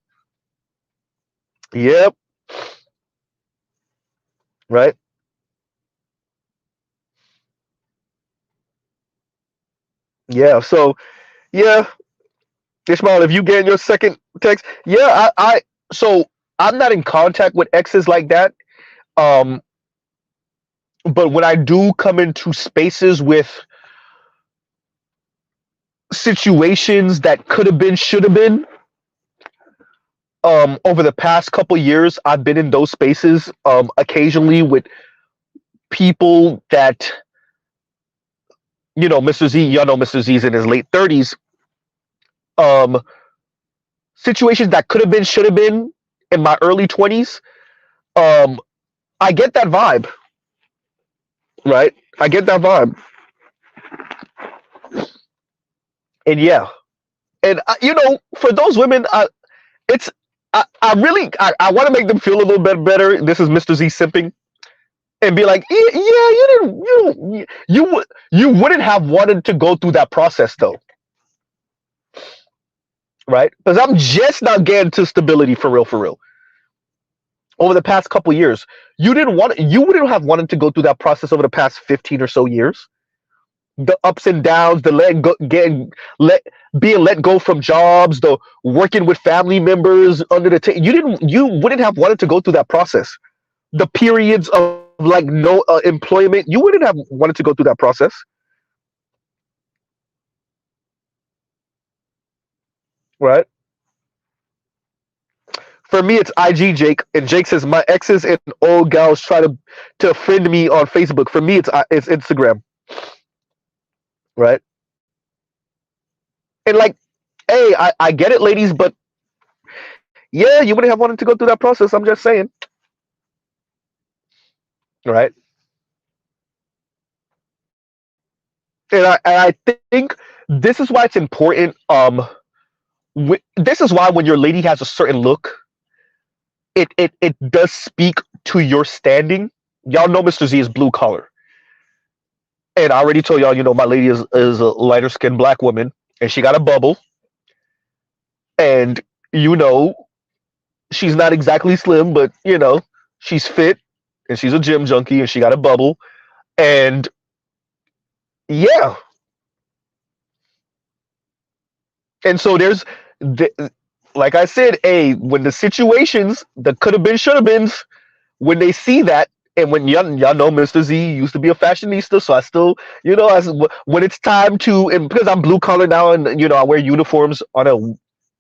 yep. Right. Yeah. So yeah, Ishmael, if you get in your second text, yeah, so I'm not in contact with exes like that. Um, but when I do come into spaces with situations that could have been, should have been, over the past couple years, I've been in those spaces, occasionally with people that, Mr. Z, y'all know Mr. Z's in his late 30s. Um, Situations that could have been, should have been in my early 20s. Um, I get that vibe, right? I get that vibe. And yeah, and for those women, it's I really I want to make them feel a little bit better. This is Mr. Z simping, and be like, yeah, you didn't, you wouldn't have wanted to go through that process though, right? Because I'm just now getting to stability for real, for real. Over the past couple years, you wouldn't have wanted to go through that process over the past 15 or so years. The ups and downs, the let being let go from jobs, the working with family members under the table. You wouldn't have wanted to go through that process. The periods of like no employment, you wouldn't have wanted to go through that process, right? For me, it's IG Jake, and Jake says my exes and old gals try to friend me on Facebook. For me, it's Instagram, right? And like, hey, I get it, ladies, but yeah, you wouldn't have wanted to go through that process. I'm just saying, right? And I think this is why it's important. This is why when your lady has a certain look, it does speak to your standing. Y'all know Mr. Z is blue collar, and I already told y'all, my lady is a lighter skinned black woman, and she got a bubble, and you know she's not exactly slim, but she's fit, and she's a gym junkie, and she got a bubble, and yeah, and so like I said, when the situations that could have been, should have been, when they see that, and when y'all know Mr. Z used to be a fashionista, so I still, when it's time to, and because I'm blue collar now, and I wear uniforms on a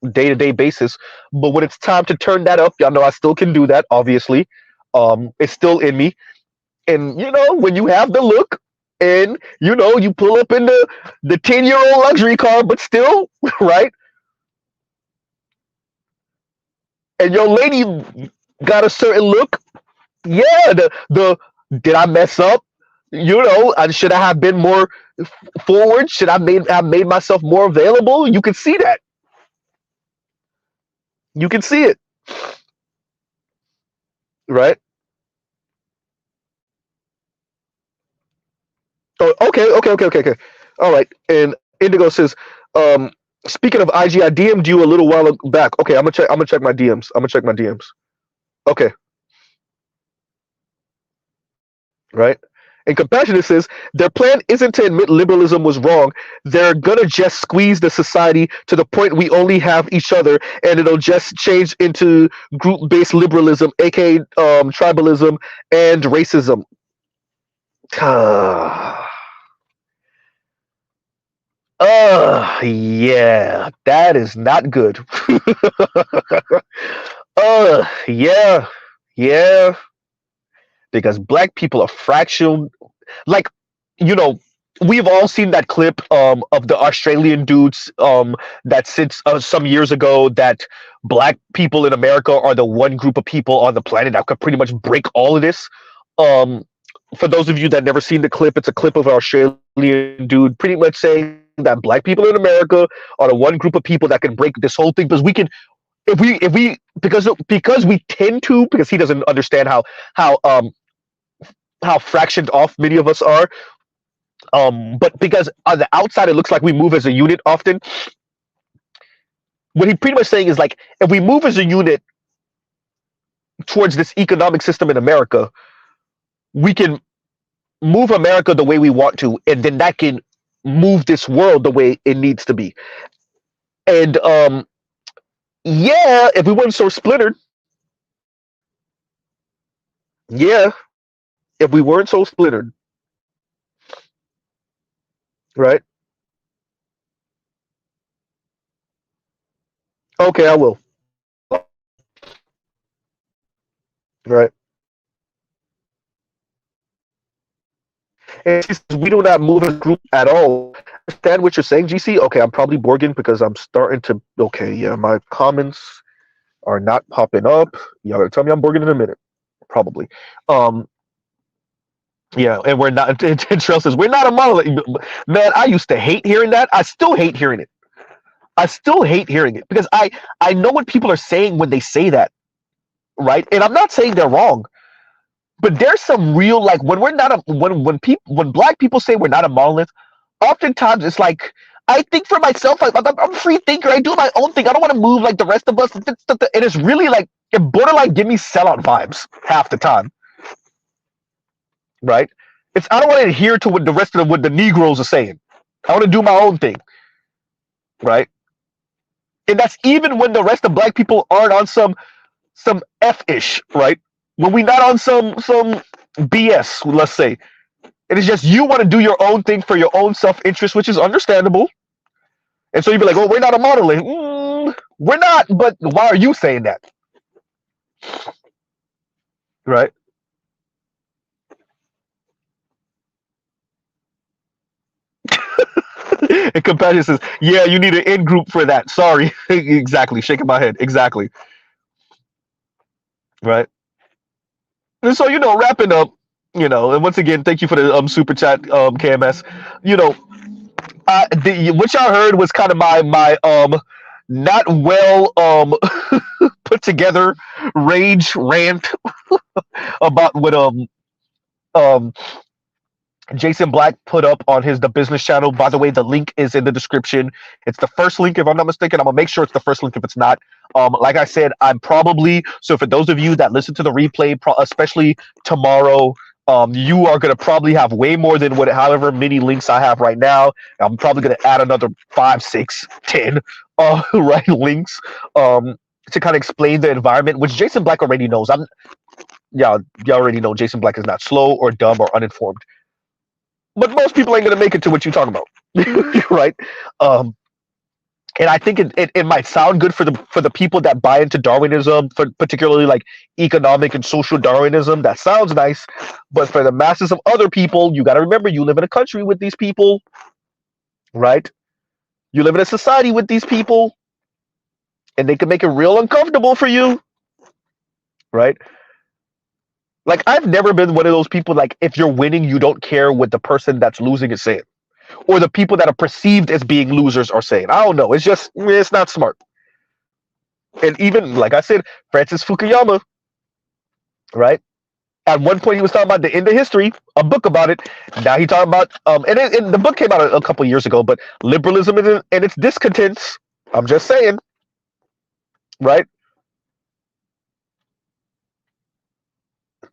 day-to-day basis, but when it's time to turn that up, y'all know I still can do that, obviously. It's still in me. And when you have the look, and you pull up in the 10-year-old luxury car, but still, right? And your lady got a certain look. Yeah, the did I mess up? Should I have been more forward? Should I have made myself more available? You can see that. You can see it, right? Oh, okay, okay, okay, okay, okay. All right. And Indigo says, um, speaking of IG, I DM'd you a little while back. Okay, I'm gonna check. I'm gonna check my DMs. I'm gonna check my DMs. Okay, right. And Compassionate says their plan isn't to admit liberalism was wrong. They're gonna just squeeze the society to the point we only have each other, and it'll just change into group-based liberalism, aka tribalism and racism. Yeah, that is not good. Yeah, yeah, because black people are fractional. like, you know, we've all seen that clip of the Australian dudes that since some years ago that black people in America are the one group of people on the planet that could pretty much break all of this. Um, for those of you that never seen the clip, it's a clip of an Australian dude pretty much saying that black people in America are the one group of people that can break this whole thing because we can if we because we tend to because he doesn't understand how um how fractioned off many of us are. But because on the outside it looks like we move as a unit often. What he pretty much saying is like if we move as a unit towards this economic system in America, we can move America the way we want to, and then that can move this world the way it needs to be. And yeah, if we weren't so splintered, yeah, if we weren't so splintered, right? Okay, I will. Right. And she says, we do not move as a group at all. I understand what you're saying, GC. Okay, I'm probably Borgin because I'm starting to. Okay, yeah, my comments are not popping up. Y'all gotta tell me I'm Borgin in a minute. Probably. Um, yeah, and we're not. And Trail says, we're not a monolith. Man, I used to hate hearing that. I still hate hearing it. I still hate hearing it because I know what people are saying when they say that, right? And I'm not saying they're wrong. But there's some real like when we're not a when black people say we're not a monolith, oftentimes it's like I think for myself, like I'm a free thinker, I do my own thing. I don't want to move like the rest of us. And it's really like it borderline give me sellout vibes half the time, right? It's I don't want to adhere to what the rest of what the Negroes are saying. I want to do my own thing, right? And that's even when the rest of black people aren't on some F-ish, right? When we not on some BS, let's say. It is just you want to do your own thing for your own self-interest, which is understandable. And so you'd be like, oh, we're not a monolith. We're not, but why are you saying that? Right? And Compassion says, yeah, you need an in group for that. Sorry. Exactly. Shaking my head. Exactly. Right. And so, wrapping up, and once again, thank you for the super chat, KMS. You know, what y'all heard was kind of my not well put together rage rant about what um Jason Black put up on the business channel. By the way, the link is in the description. It's the first link, if I'm not mistaken. I'm gonna make sure it's the first link if it's not. Like I said, I'm probably so for those of you that listen to the replay, especially tomorrow, you are gonna probably have way more than however many links I have right now. I'm probably gonna add another 5, 6, 10 right links to kind of explain the environment, which Jason Black already knows. Y'all already know Jason Black is not slow or dumb or uninformed. But most people ain't gonna make it to what you're talking about, right? And I think it might sound good for the people that buy into Darwinism, for particularly like economic and social Darwinism. That sounds nice, but for the masses of other people, you got to remember you live in a country with these people, right? You live in a society with these people, and they can make it real uncomfortable for you, right? Like I've never been one of those people like if you're winning, you don't care what the person that's losing is saying, or the people that are perceived as being losers are saying. I don't know. It's just it's not smart. And even like I said, Francis Fukuyama, right? At one point he was talking about the end of history, a book about it. Now he talking about and the book came out a couple years ago, but liberalism and its discontents. I'm just saying, right?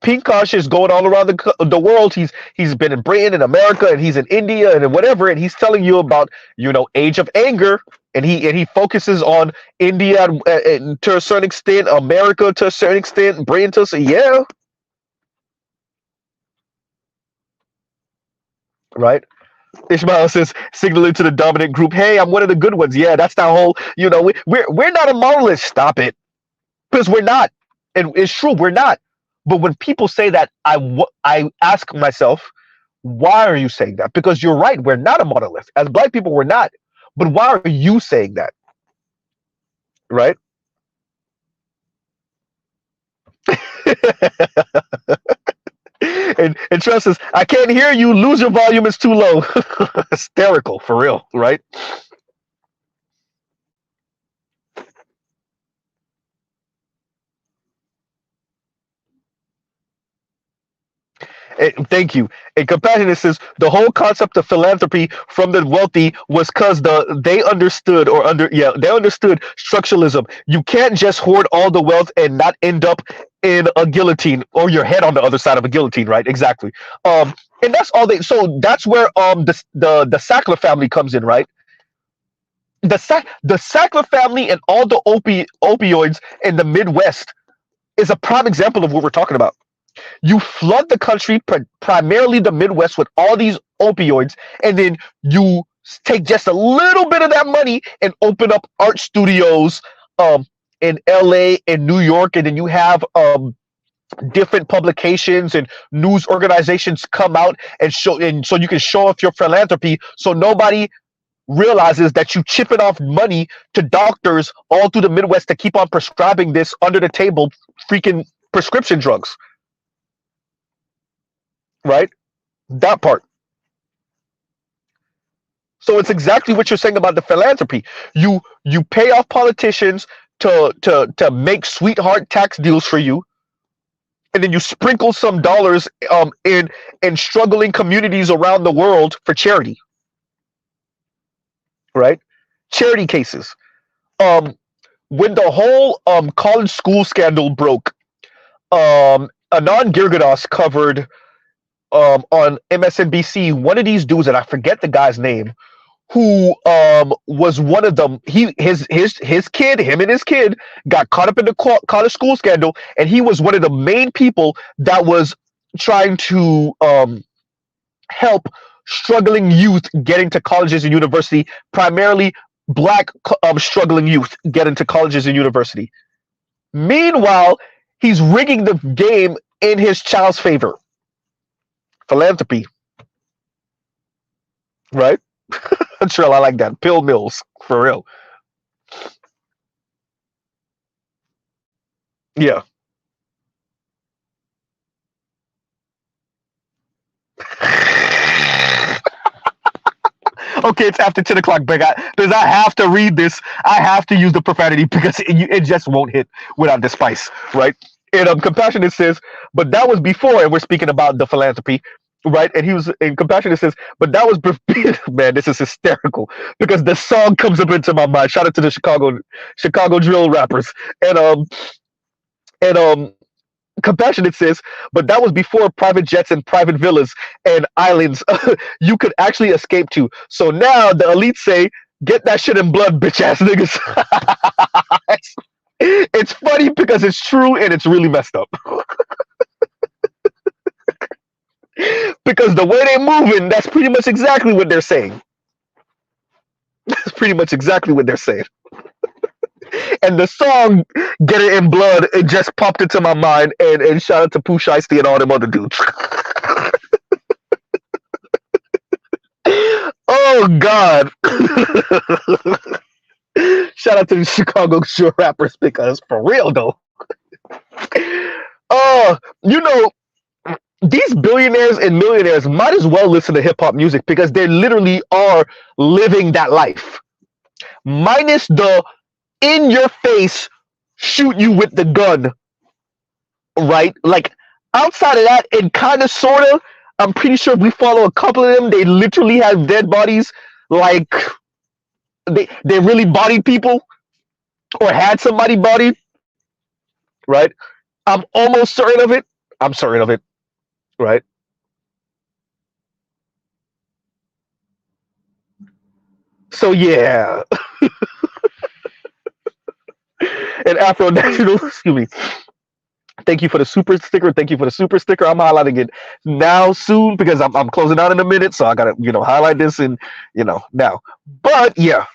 Pinkosh is going all around the world. He's been in Britain and America, and he's in India and whatever, and he's telling you about Age of Anger, and he focuses on India and to a certain extent, America to a certain extent, Britain to yeah, right. Ishmael says, signaling to the dominant group, hey, I'm one of the good ones. Yeah, that's that whole, we're not a monolith. Stop it, because we're not, and it's true, we're not. But when people say that, I ask myself, Why are you saying that? Because you're right, we're not a monolith. As Black people, we're not. But why are you saying that? Right? And trust us, I can't hear you. Lose your volume. It's too low. Hysterical, for real, right? Thank you. And compassionate says the whole concept of philanthropy from the wealthy was because they understood they understood structuralism. You can't just hoard all the wealth and not end up in a guillotine or your head on the other side of a guillotine, right? Exactly. And that's all they. So that's where the Sackler family comes in, right? The Sackler family and all the opioids in the Midwest is a prime example of what we're talking about. You flood the country, primarily the Midwest, with all these opioids, and then you take just a little bit of that money and open up art studios in LA and New York, and then you have different publications and news organizations come out and show, and so you can show off your philanthropy, so nobody realizes that you chipping off money to doctors all through the Midwest to keep on prescribing this under the table freaking prescription drugs. Right? That part. So it's exactly what you're saying about the philanthropy. You pay off politicians to make sweetheart tax deals for you, and then you sprinkle some dollars in struggling communities around the world for charity. Right? Charity cases. When the whole college school scandal broke, Anand Girgadas covered on MSNBC one of these dudes, and I forget the guy's name, who was one of them. His kid, him and his kid, got caught up in the college school scandal, and he was one of the main people that was trying to help struggling youth get into colleges and university, primarily Black struggling youth get into colleges and university. Meanwhile, he's rigging the game in his child's favor. Philanthropy, right? Trill, I like that. Pill mills, for real. Yeah. Okay, it's after 10 o'clock, but because I have to read this, I have to use the profanity because it just won't hit without the spice, right? And Compassionate says, but that was before, and we're speaking about the philanthropy, right? And he was in Compassionate says, but that was man, this is hysterical because the song comes up into my mind. Shout out to the Chicago drill rappers, and and Compassionate says, but that was before private jets and private villas and islands you could actually escape to. So now the elites say, get that shit in blood, bitch ass niggas. It's funny because it's true and it's really messed up. Because the way they're moving, that's pretty much exactly what they're saying. That's pretty much exactly what they're saying. And the song "Get It in Blood" it just popped into my mind, and shout out to Pooh Shiesty and all them other dudes. Oh God! Shout out to the Chicago drill rappers because for real though. You know, these billionaires and millionaires might as well listen to hip hop music because they literally are living that life, minus the in your face shoot you with the gun, right? Like outside of that, and kind of sort of, I'm pretty sure if we follow a couple of them, they literally have dead bodies, like they really bodied people or had somebody bodied, right? I'm almost certain of it. I'm certain of it, right? So yeah, and Afro National, excuse me. Thank you for the super sticker. Thank you for the super sticker. I'm highlighting it now soon because I'm closing out in a minute, so I gotta highlight this and now. But yeah,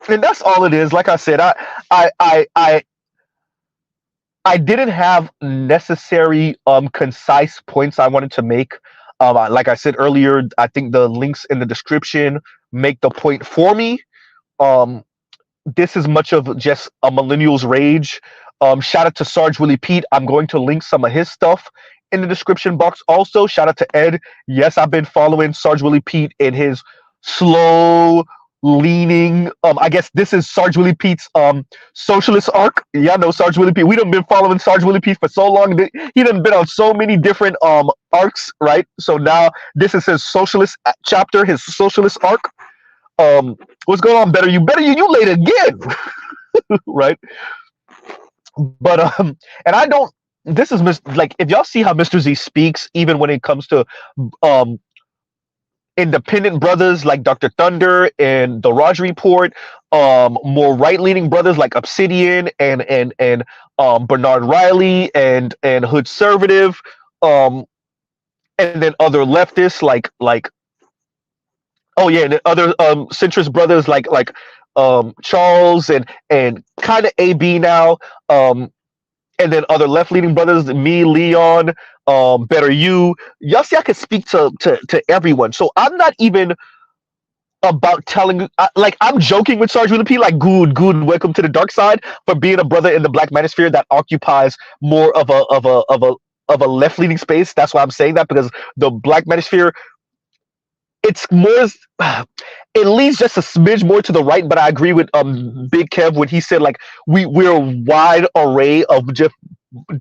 and that's all it is. Like I said, I I I I didn't have necessary concise points I wanted to make Like I said earlier, I think the links in the description make the point for me. Um, this is much of just a millennial's rage. Shout out to Sarge Willie Pete. I'm going to link some of his stuff in the description box. Also, shout out to Ed. Yes, I've been following Sarge Willie Pete in his slow leaning. I guess this is Sarge Willie Pete's socialist arc. Yeah, no, Sarge Willie Pete. We done been following Sarge Willie Pete for so long. He done been on so many different arcs, right? So now this is his socialist chapter, his socialist arc. What's going on? You late again, right? But and I don't. This is like if y'all see how Mr. Z speaks, even when it comes to um independent brothers like Dr. Thunder and the Raj Report, more right-leaning brothers like Obsidian and Bernard Riley and Hood Conservative, and then other leftists like oh yeah, and other centrist brothers like Charles and kind of AB now, and then other left leaning brothers, me, Leon, Better y'all see I can speak to everyone. So I'm not even about telling like I'm joking with Sarge Willie P, like good, welcome to the dark side, for being a brother in the Black Manosphere that occupies more of a left leaning space. That's why I'm saying that, because the Black Manosphere, it's more, it leans just a smidge more to the right. But I agree with Big Kev when he said like we're a wide array of just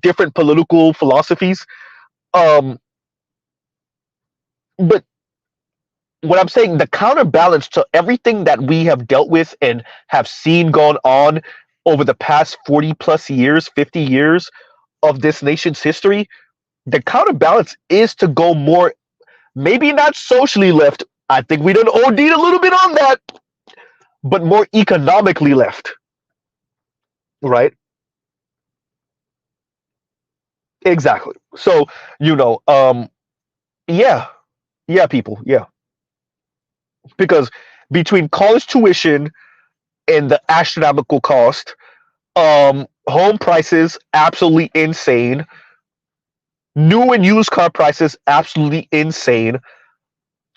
different political philosophies. But what I'm saying, the counterbalance to everything that we have dealt with and have seen going on over the past 40 plus years, 50 years of this nation's history, the counterbalance is to go more, maybe not socially left. I think we done OD'd a little bit on that, but more economically left, right? Exactly. So, yeah, people, yeah, because between college tuition and the astronomical cost, home prices absolutely insane, new and used car prices absolutely insane,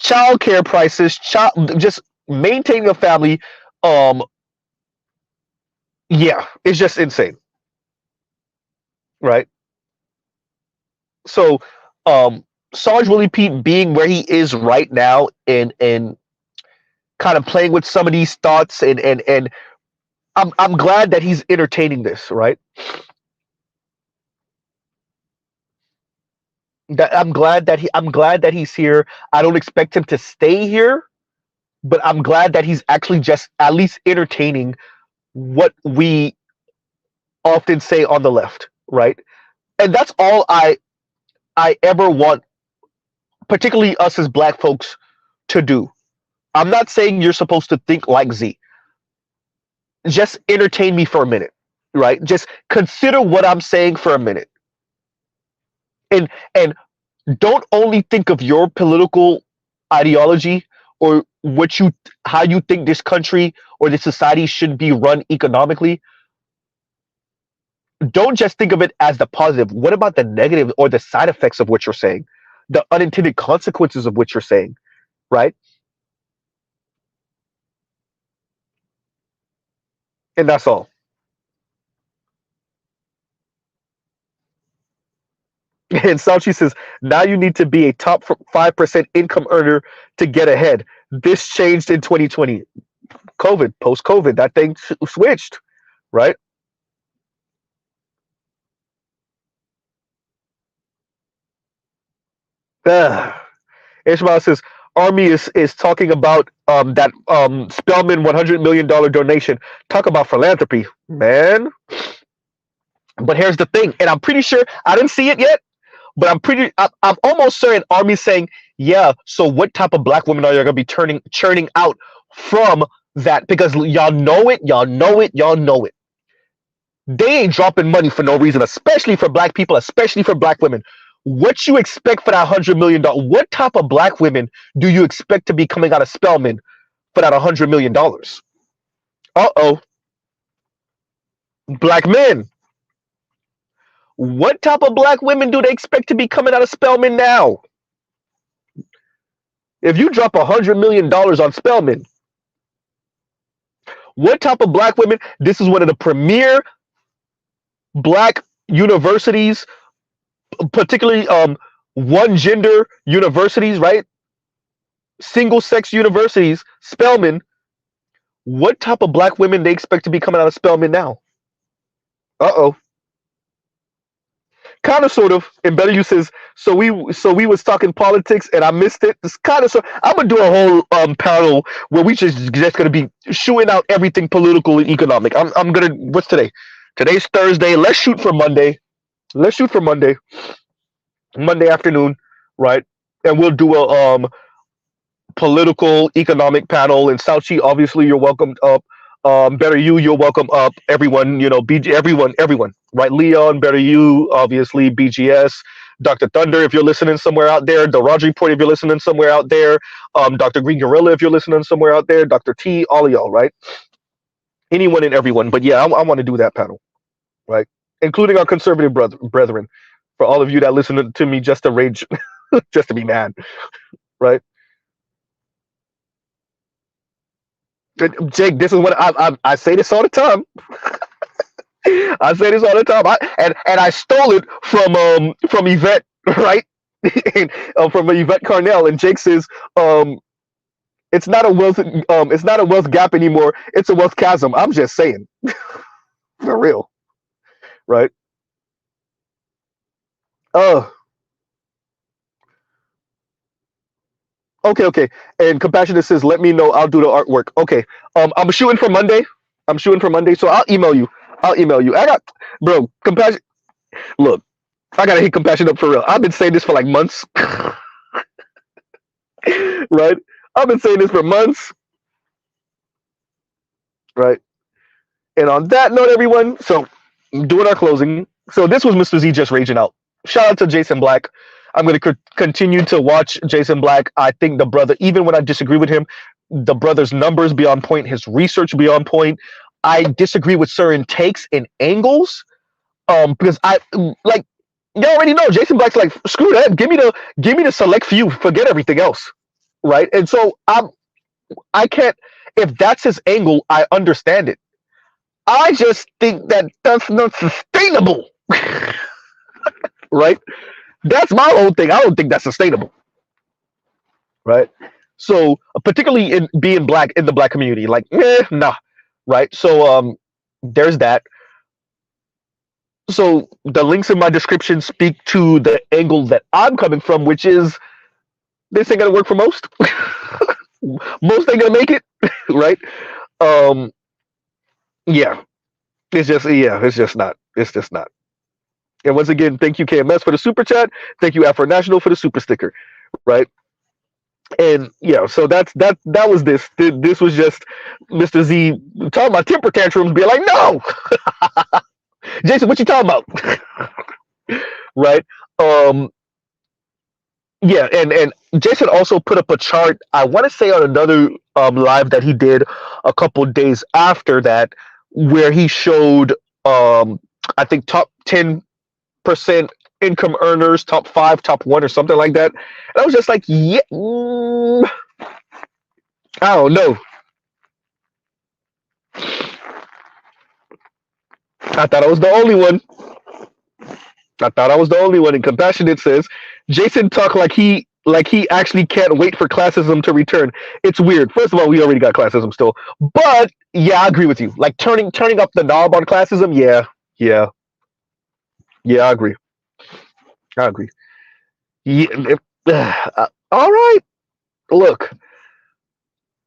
childcare prices, just maintaining a family, yeah, it's just insane, right? So, Sarge Willie Pete being where he is right now and kind of playing with some of these thoughts and I'm glad that he's entertaining this, right? That I'm glad that he's here. I don't expect him to stay here, but I'm glad that he's actually just at least entertaining what we often say on the left, right? And that's all I ever want, particularly us as Black folks, to do. I'm not saying you're supposed to think like Z. Just entertain me for a minute, right? Just consider what I'm saying for a minute. And don't only think of your political ideology or how you think this country or this society should be run economically. Don't just think of it as the positive. What about the negative or the side effects of what you're saying? The unintended consequences of what you're saying, right? And that's all. And Sauchi says, now you need to be a top 5% income earner to get ahead. This changed in 2020. COVID, post COVID, that thing switched, right? Ishmael says, Army is talking about that Spellman $100 million donation. Talk about philanthropy, man. But here's the thing, and I'm pretty sure I didn't see it yet, but I'm almost certain Army's saying, yeah. So what type of Black women are you gonna be churning out from that? Because y'all know it. They ain't dropping money for no reason, especially for Black people, especially for Black women. What you expect for that $100 million? What type of Black women do you expect to be coming out of Spellman for that $100 million? Uh-oh. Black men. What type of Black women do they expect to be coming out of Spellman now? If you drop $100 million on Spelman, what type of black women? This is one of the premier black universities, particularly one gender universities, right? Single sex universities. Spelman. What type of black women they expect to be coming out of Spelman now? Uh-oh. Kind of, sort of. And Better You says, so we was talking politics and I missed it. It's kind of, so I'm gonna do a whole panel where we just gonna be shooting out everything political and economic. I'm gonna, what's today? Today's Thursday. Let's shoot for Monday. Let's shoot for Monday. Monday afternoon, right? And we'll do a political economic panel. And Sauchi, obviously you're welcomed up. Better you're welcome up. Everyone, BG, everyone, right? Leon, Better you, obviously, BGS, Dr. Thunder, if you're listening somewhere out there, the Raj Report, if you're listening somewhere out there, Dr. Green Gorilla, if you're listening somewhere out there, Dr. T, all of y'all, right? Anyone and everyone. But yeah, I want to do that panel, right? Including our conservative brethren, for all of you that listen to me just to rage, just to be mad, right? Jake, this is what I say this all the time. I say this all the time. And I stole it from Yvette, right? and, from Yvette Carnell. And Jake says, it's not a wealth gap anymore. It's a wealth chasm. I'm just saying, for real, right? Okay. And Compassionate says, let me know. I'll do the artwork. Okay. I'm shooting for Monday. So I'll email you. I got, bro, Compassion. Look, I gotta hit Compassion up for real. I've been saying this for like months. Right? I've been saying this for months. Right? And on that note, everyone, so doing our closing. So this was Mr. Z just raging out. Shout out to Jason Black. I'm going to continue to watch Jason Black. I think the brother, even when I disagree with him, the brother's numbers be on point, his research be on point. I disagree with certain takes and angles, because I like, you already know Jason Black's like, screw that, give me the select few, forget everything else, right? And so I can't, if that's his angle, I understand it. I just think that that's not sustainable, right? That's my whole thing. I don't think that's sustainable, right? So particularly in being black in the black community, like, nah, right? So there's that. So the links in my description speak to the angle that I'm coming from, which is this ain't gonna work for most. Most ain't gonna make it, right? Yeah, it's just not. It's just not. And once again, thank you KMS for the super chat. Thank you Afro National for the super sticker, right? And yeah, so that was this. This was just Mr. Z talking about temper tantrums, being like, no, Jason, what you talking about? Right? Yeah, and Jason also put up a chart, I want to say on another live that he did a couple days after that, where he showed I think top 10% income earners, top 5, top 1, or something like that. And I was just like, yeah, I don't know. I thought I was the only one. And Compassionate says, Jason talk like he actually can't wait for classism to return. It's weird. First of all, we already got classism still. But yeah, I agree with you. Like turning up the knob on classism, yeah, I agree. Yeah, all right. Look,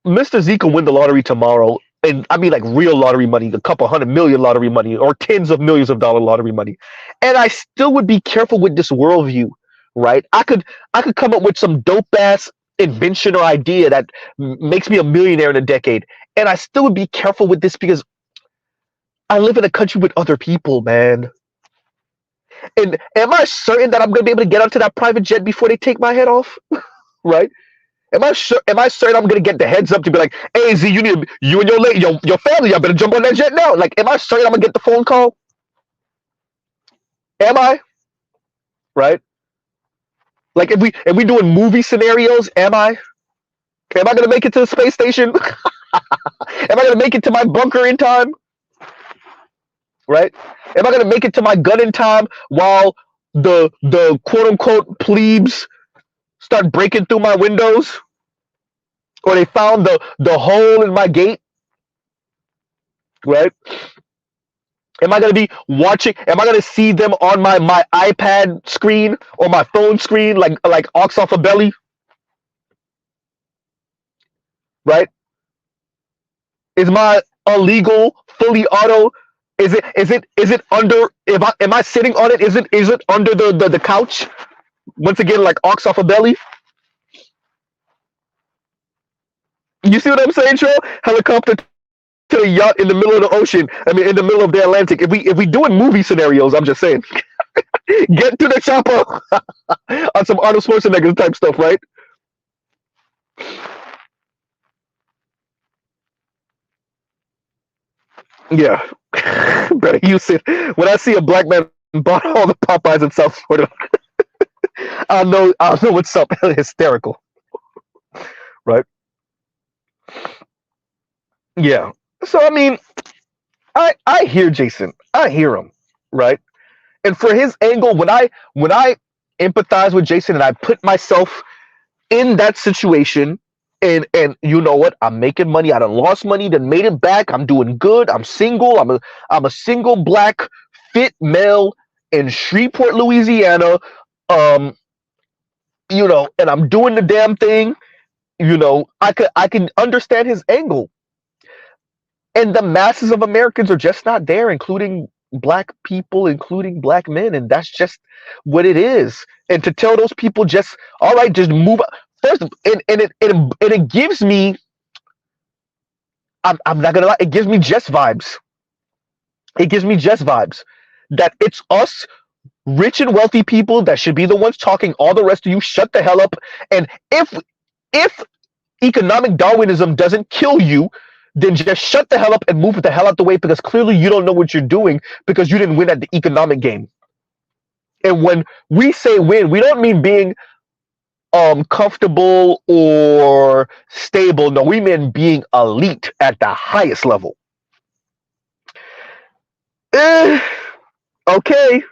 Mr. Z can win the lottery tomorrow. And I mean like real lottery money, a couple $100 million lottery money, or tens of millions of dollar lottery money. And I still would be careful with this worldview, right? I could come up with some dope ass invention or idea that makes me a millionaire in a decade. And I still would be careful with this because I live in a country with other people, man. And am I certain that I'm gonna be able to get onto that private jet before they take my head off? Right? Am I certain I'm gonna get the heads up to be like, hey Z, you and your family, y'all better jump on that jet now? Like, am I certain I'm gonna get the phone call? Am I? Right? Like if we doing movie scenarios, am I? Am I going to make it to the space station? Am I going to make it to my bunker in time? Right? Am I going to make it to my gun in time while the quote unquote plebes start breaking through my windows? Or they found the hole in my gate? Right? Am I going to be watching? Am I going to see them on my iPad screen or my phone screen like ox off a belly? Right? Is my illegal fully auto? Is it under? Am I sitting on it? Is it under the couch? Once again, like ox off a belly. You see what I'm saying, Joe? Helicopter to a yacht in the middle of the ocean. I mean, in the middle of the Atlantic. If we doing movie scenarios, I'm just saying, get to the chopper on some Arnold Schwarzenegger type stuff, right? Yeah, better use it. When I see a black man bought all the Popeyes in South Florida, I'll know what's up. Hysterical, right? Yeah. So I mean, I hear Jason. I hear him, right? And for his angle, when I empathize with Jason and I put myself in that situation, and you know what? I'm making money. I done lost money, then made it back. I'm doing good. I'm single. I'm a single black fit male in Shreveport, Louisiana. Um, and I'm doing the damn thing. I can understand his angle. And the masses of Americans are just not there, including black people, including black men, and that's just what it is. And to tell those people, just all right, just move first, and it gives me, I'm not gonna lie, it gives me just vibes. It gives me just vibes that it's us rich and wealthy people that should be the ones talking. All the rest of you, shut the hell up. And if economic Darwinism doesn't kill you, then just shut the hell up and move the hell out the way, because clearly you don't know what you're doing because you didn't win at the economic game. And when we say win, we don't mean being comfortable or stable. No, we mean being elite at the highest level. Okay.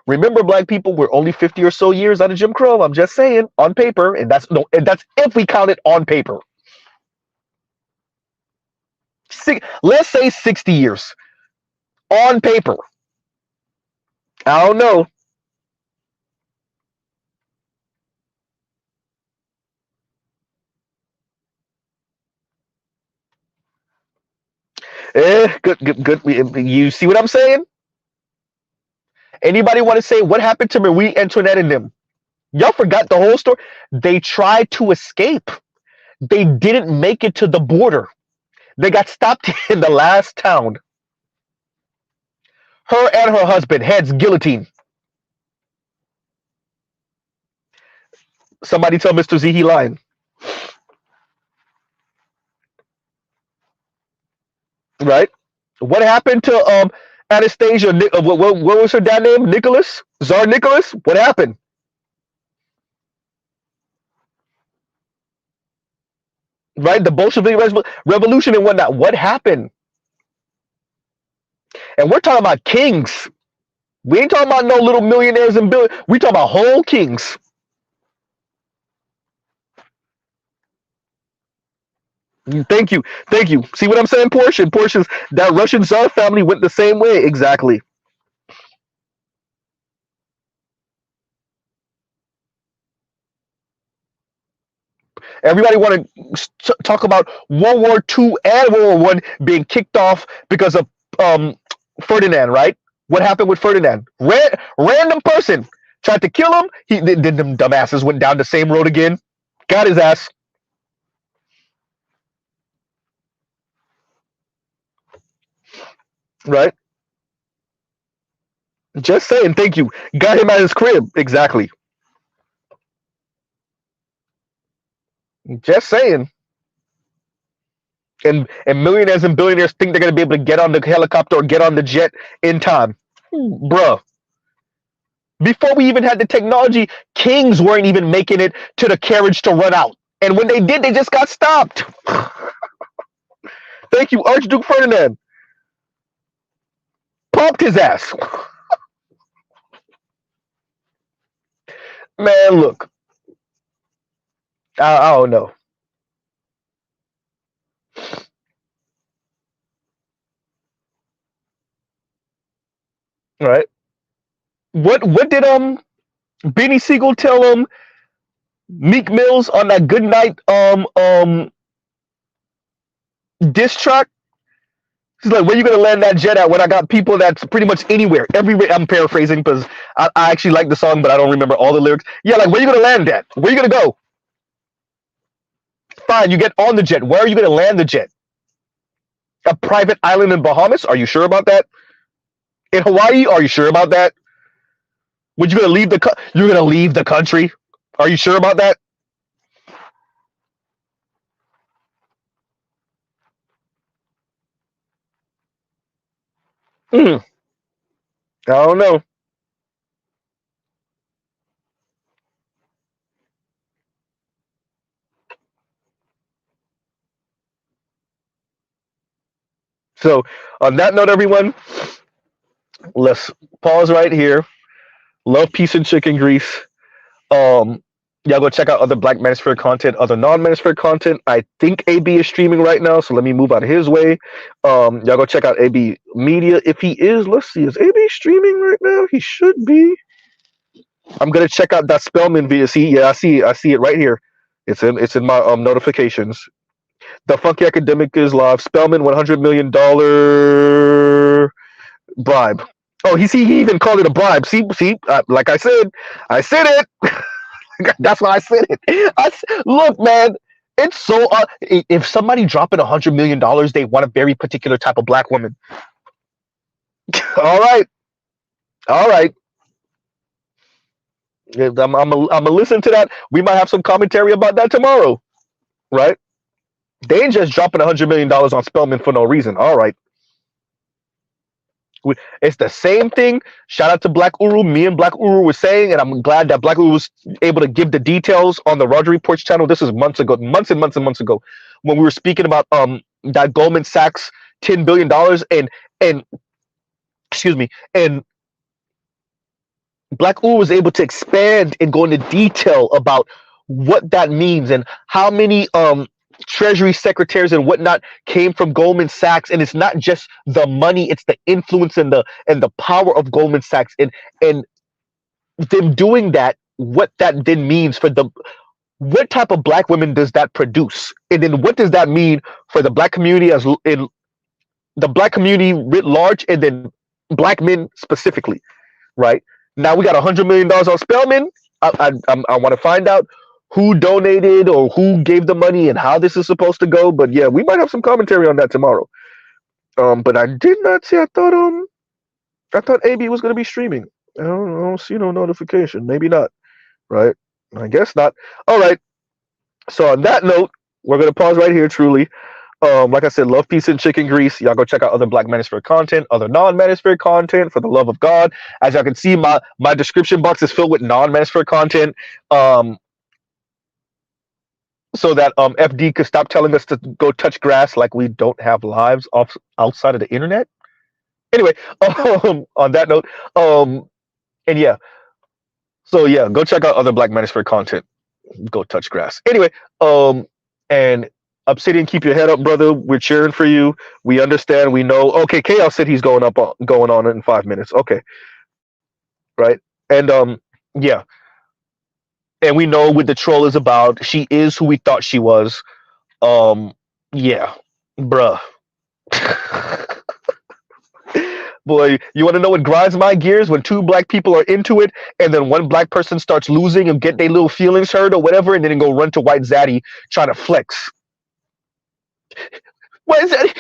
Remember, black people, we're only 50 or so years out of Jim Crow. I'm just saying, on paper, and that's if we count it on paper. Let's say 60 years on paper. I don't know. Good. You see what I'm saying? Anybody want to say what happened to Marie Antoinette and them? Y'all forgot the whole story. They tried to escape. They didn't make it to the border. They got stopped in the last town. Her and her husband, heads guillotine. Somebody tell Mr. Z he lying. Right? What happened to Anastasia? What was her dad name? Nicholas? Tsar Nicholas? What happened? Right? The Bolshevik Revolution and whatnot. What happened? And we're talking about kings. We ain't talking about no little millionaires and billion. We talking about whole kings. Thank you. See what I'm saying, Portia's that Russian Tsar family went the same way. Exactly. Everybody want to talk about World War II and World War One being kicked off because of Ferdinand, right? What happened with Ferdinand? Random person tried to kill him. Them dumbasses went down the same road again. Got his ass. Right? Just saying. Thank you. Got him at his crib. Exactly. Just saying. And millionaires and billionaires think they're gonna be able to get on the helicopter or get on the jet in time, bruh. Before we even had the technology, kings weren't even making it to the carriage to run out. And when they did, they just got stopped. Thank you, Archduke Ferdinand. Pumped his ass. Man, look, I don't know. All right. What did Benny Siegel tell Meek Mills on that Good Night diss track? He's like, where you gonna land that jet at when I got people that's pretty much anywhere, everywhere. I'm paraphrasing because I actually like the song, but I don't remember all the lyrics. Yeah, like where you gonna land at? Where you gonna go? Fine, you get on the jet. Where are you gonna land the jet? A private island in Bahamas? Are you sure about that? In Hawaii? Are you sure about that? Would you gonna leave you're gonna leave the country? Are you sure about that? I don't know. So on that note, everyone, let's pause right here. Love, peace, and chicken grease. Um, y'all go check out other Black Manosphere content, other non-Manosphere content. I think AB is streaming right now, so let me move out of his way. Y'all go check out AB Media. If he is, let's see, is AB streaming right now? He should be. I'm gonna check out that Spellman video. See, yeah, I see it right here. It's in my notifications. The Funky Academic is live. Spellman $100 million bribe. Oh, he even called it a bribe. See, like I said it. That's why I said it. Look, man, it's so. If somebody dropping $100 million, they want a very particular type of black woman. All right, all right. I'm gonna listen to that. We might have some commentary about that tomorrow, right? They ain't just dropping $100 million on Spellman for no reason. All right. It's the same thing. Shout out to Black Uru. Me and Black Uru were saying, and I'm glad that Black Uru was able to give the details on the Roger Reports channel. This was months ago, months and months and months ago, when we were speaking about that Goldman Sachs $10 billion and excuse me, and Black Uru was able to expand and go into detail about what that means and how many treasury secretaries and whatnot came from Goldman Sachs. And it's not just the money, it's the influence and the power of Goldman Sachs and them doing that, what that then means for what type of black women does that produce, and then what does that mean for the black community as in the black community writ large, and then black men specifically. Right now we got $100 million on Spellman. I want to find out who donated or who gave the money and how this is supposed to go. But yeah, we might have some commentary on that tomorrow. But I did not see. I thought AB was going to be streaming. I don't see no notification. Maybe not. Right? I guess not. All right. So on that note, we're going to pause right here. Truly, like I said, love, peace, and chicken grease. Y'all go check out other Black Manosphere content, other non-Manosphere content. For the love of God, as y'all can see, my description box is filled with non-Manosphere content. So that FD could stop telling us to go touch grass like we don't have lives outside of the internet. Anyway, on that note, and yeah, so yeah, go check out other Black Manosphere content. Go touch grass. Anyway, and Obsidian, keep your head up, brother. We're cheering for you. We understand. We know. Okay, Chaos said he's going on in 5 minutes. Okay, right, and yeah. And we know what the troll is about. She is who we thought she was. Yeah, bruh. Boy, you want to know what grinds my gears? When two black people are into it, and then one black person starts losing and get their little feelings hurt or whatever, and then go run to White Zaddy trying to flex. White Zaddy,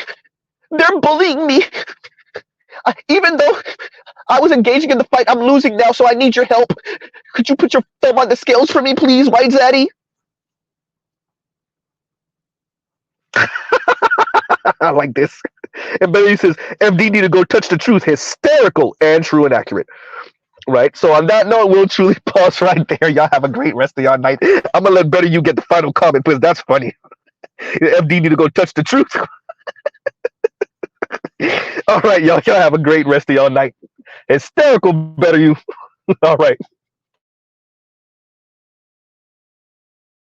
they're bullying me. Even though I was engaging in the fight, I'm losing now, so I need your help. Could you put your thumb on the scales for me, please, White Zaddy? I like this. And Barry says, MD need to go touch the truth. Hysterical and true and accurate. Right. So on that note, we'll truly pause right there. Y'all have a great rest of y'all night. I'm gonna let Better You get the final comment because that's funny. FD need to go touch the truth. All right, y'all. Y'all have a great rest of y'all night. Hysterical Better You. All right.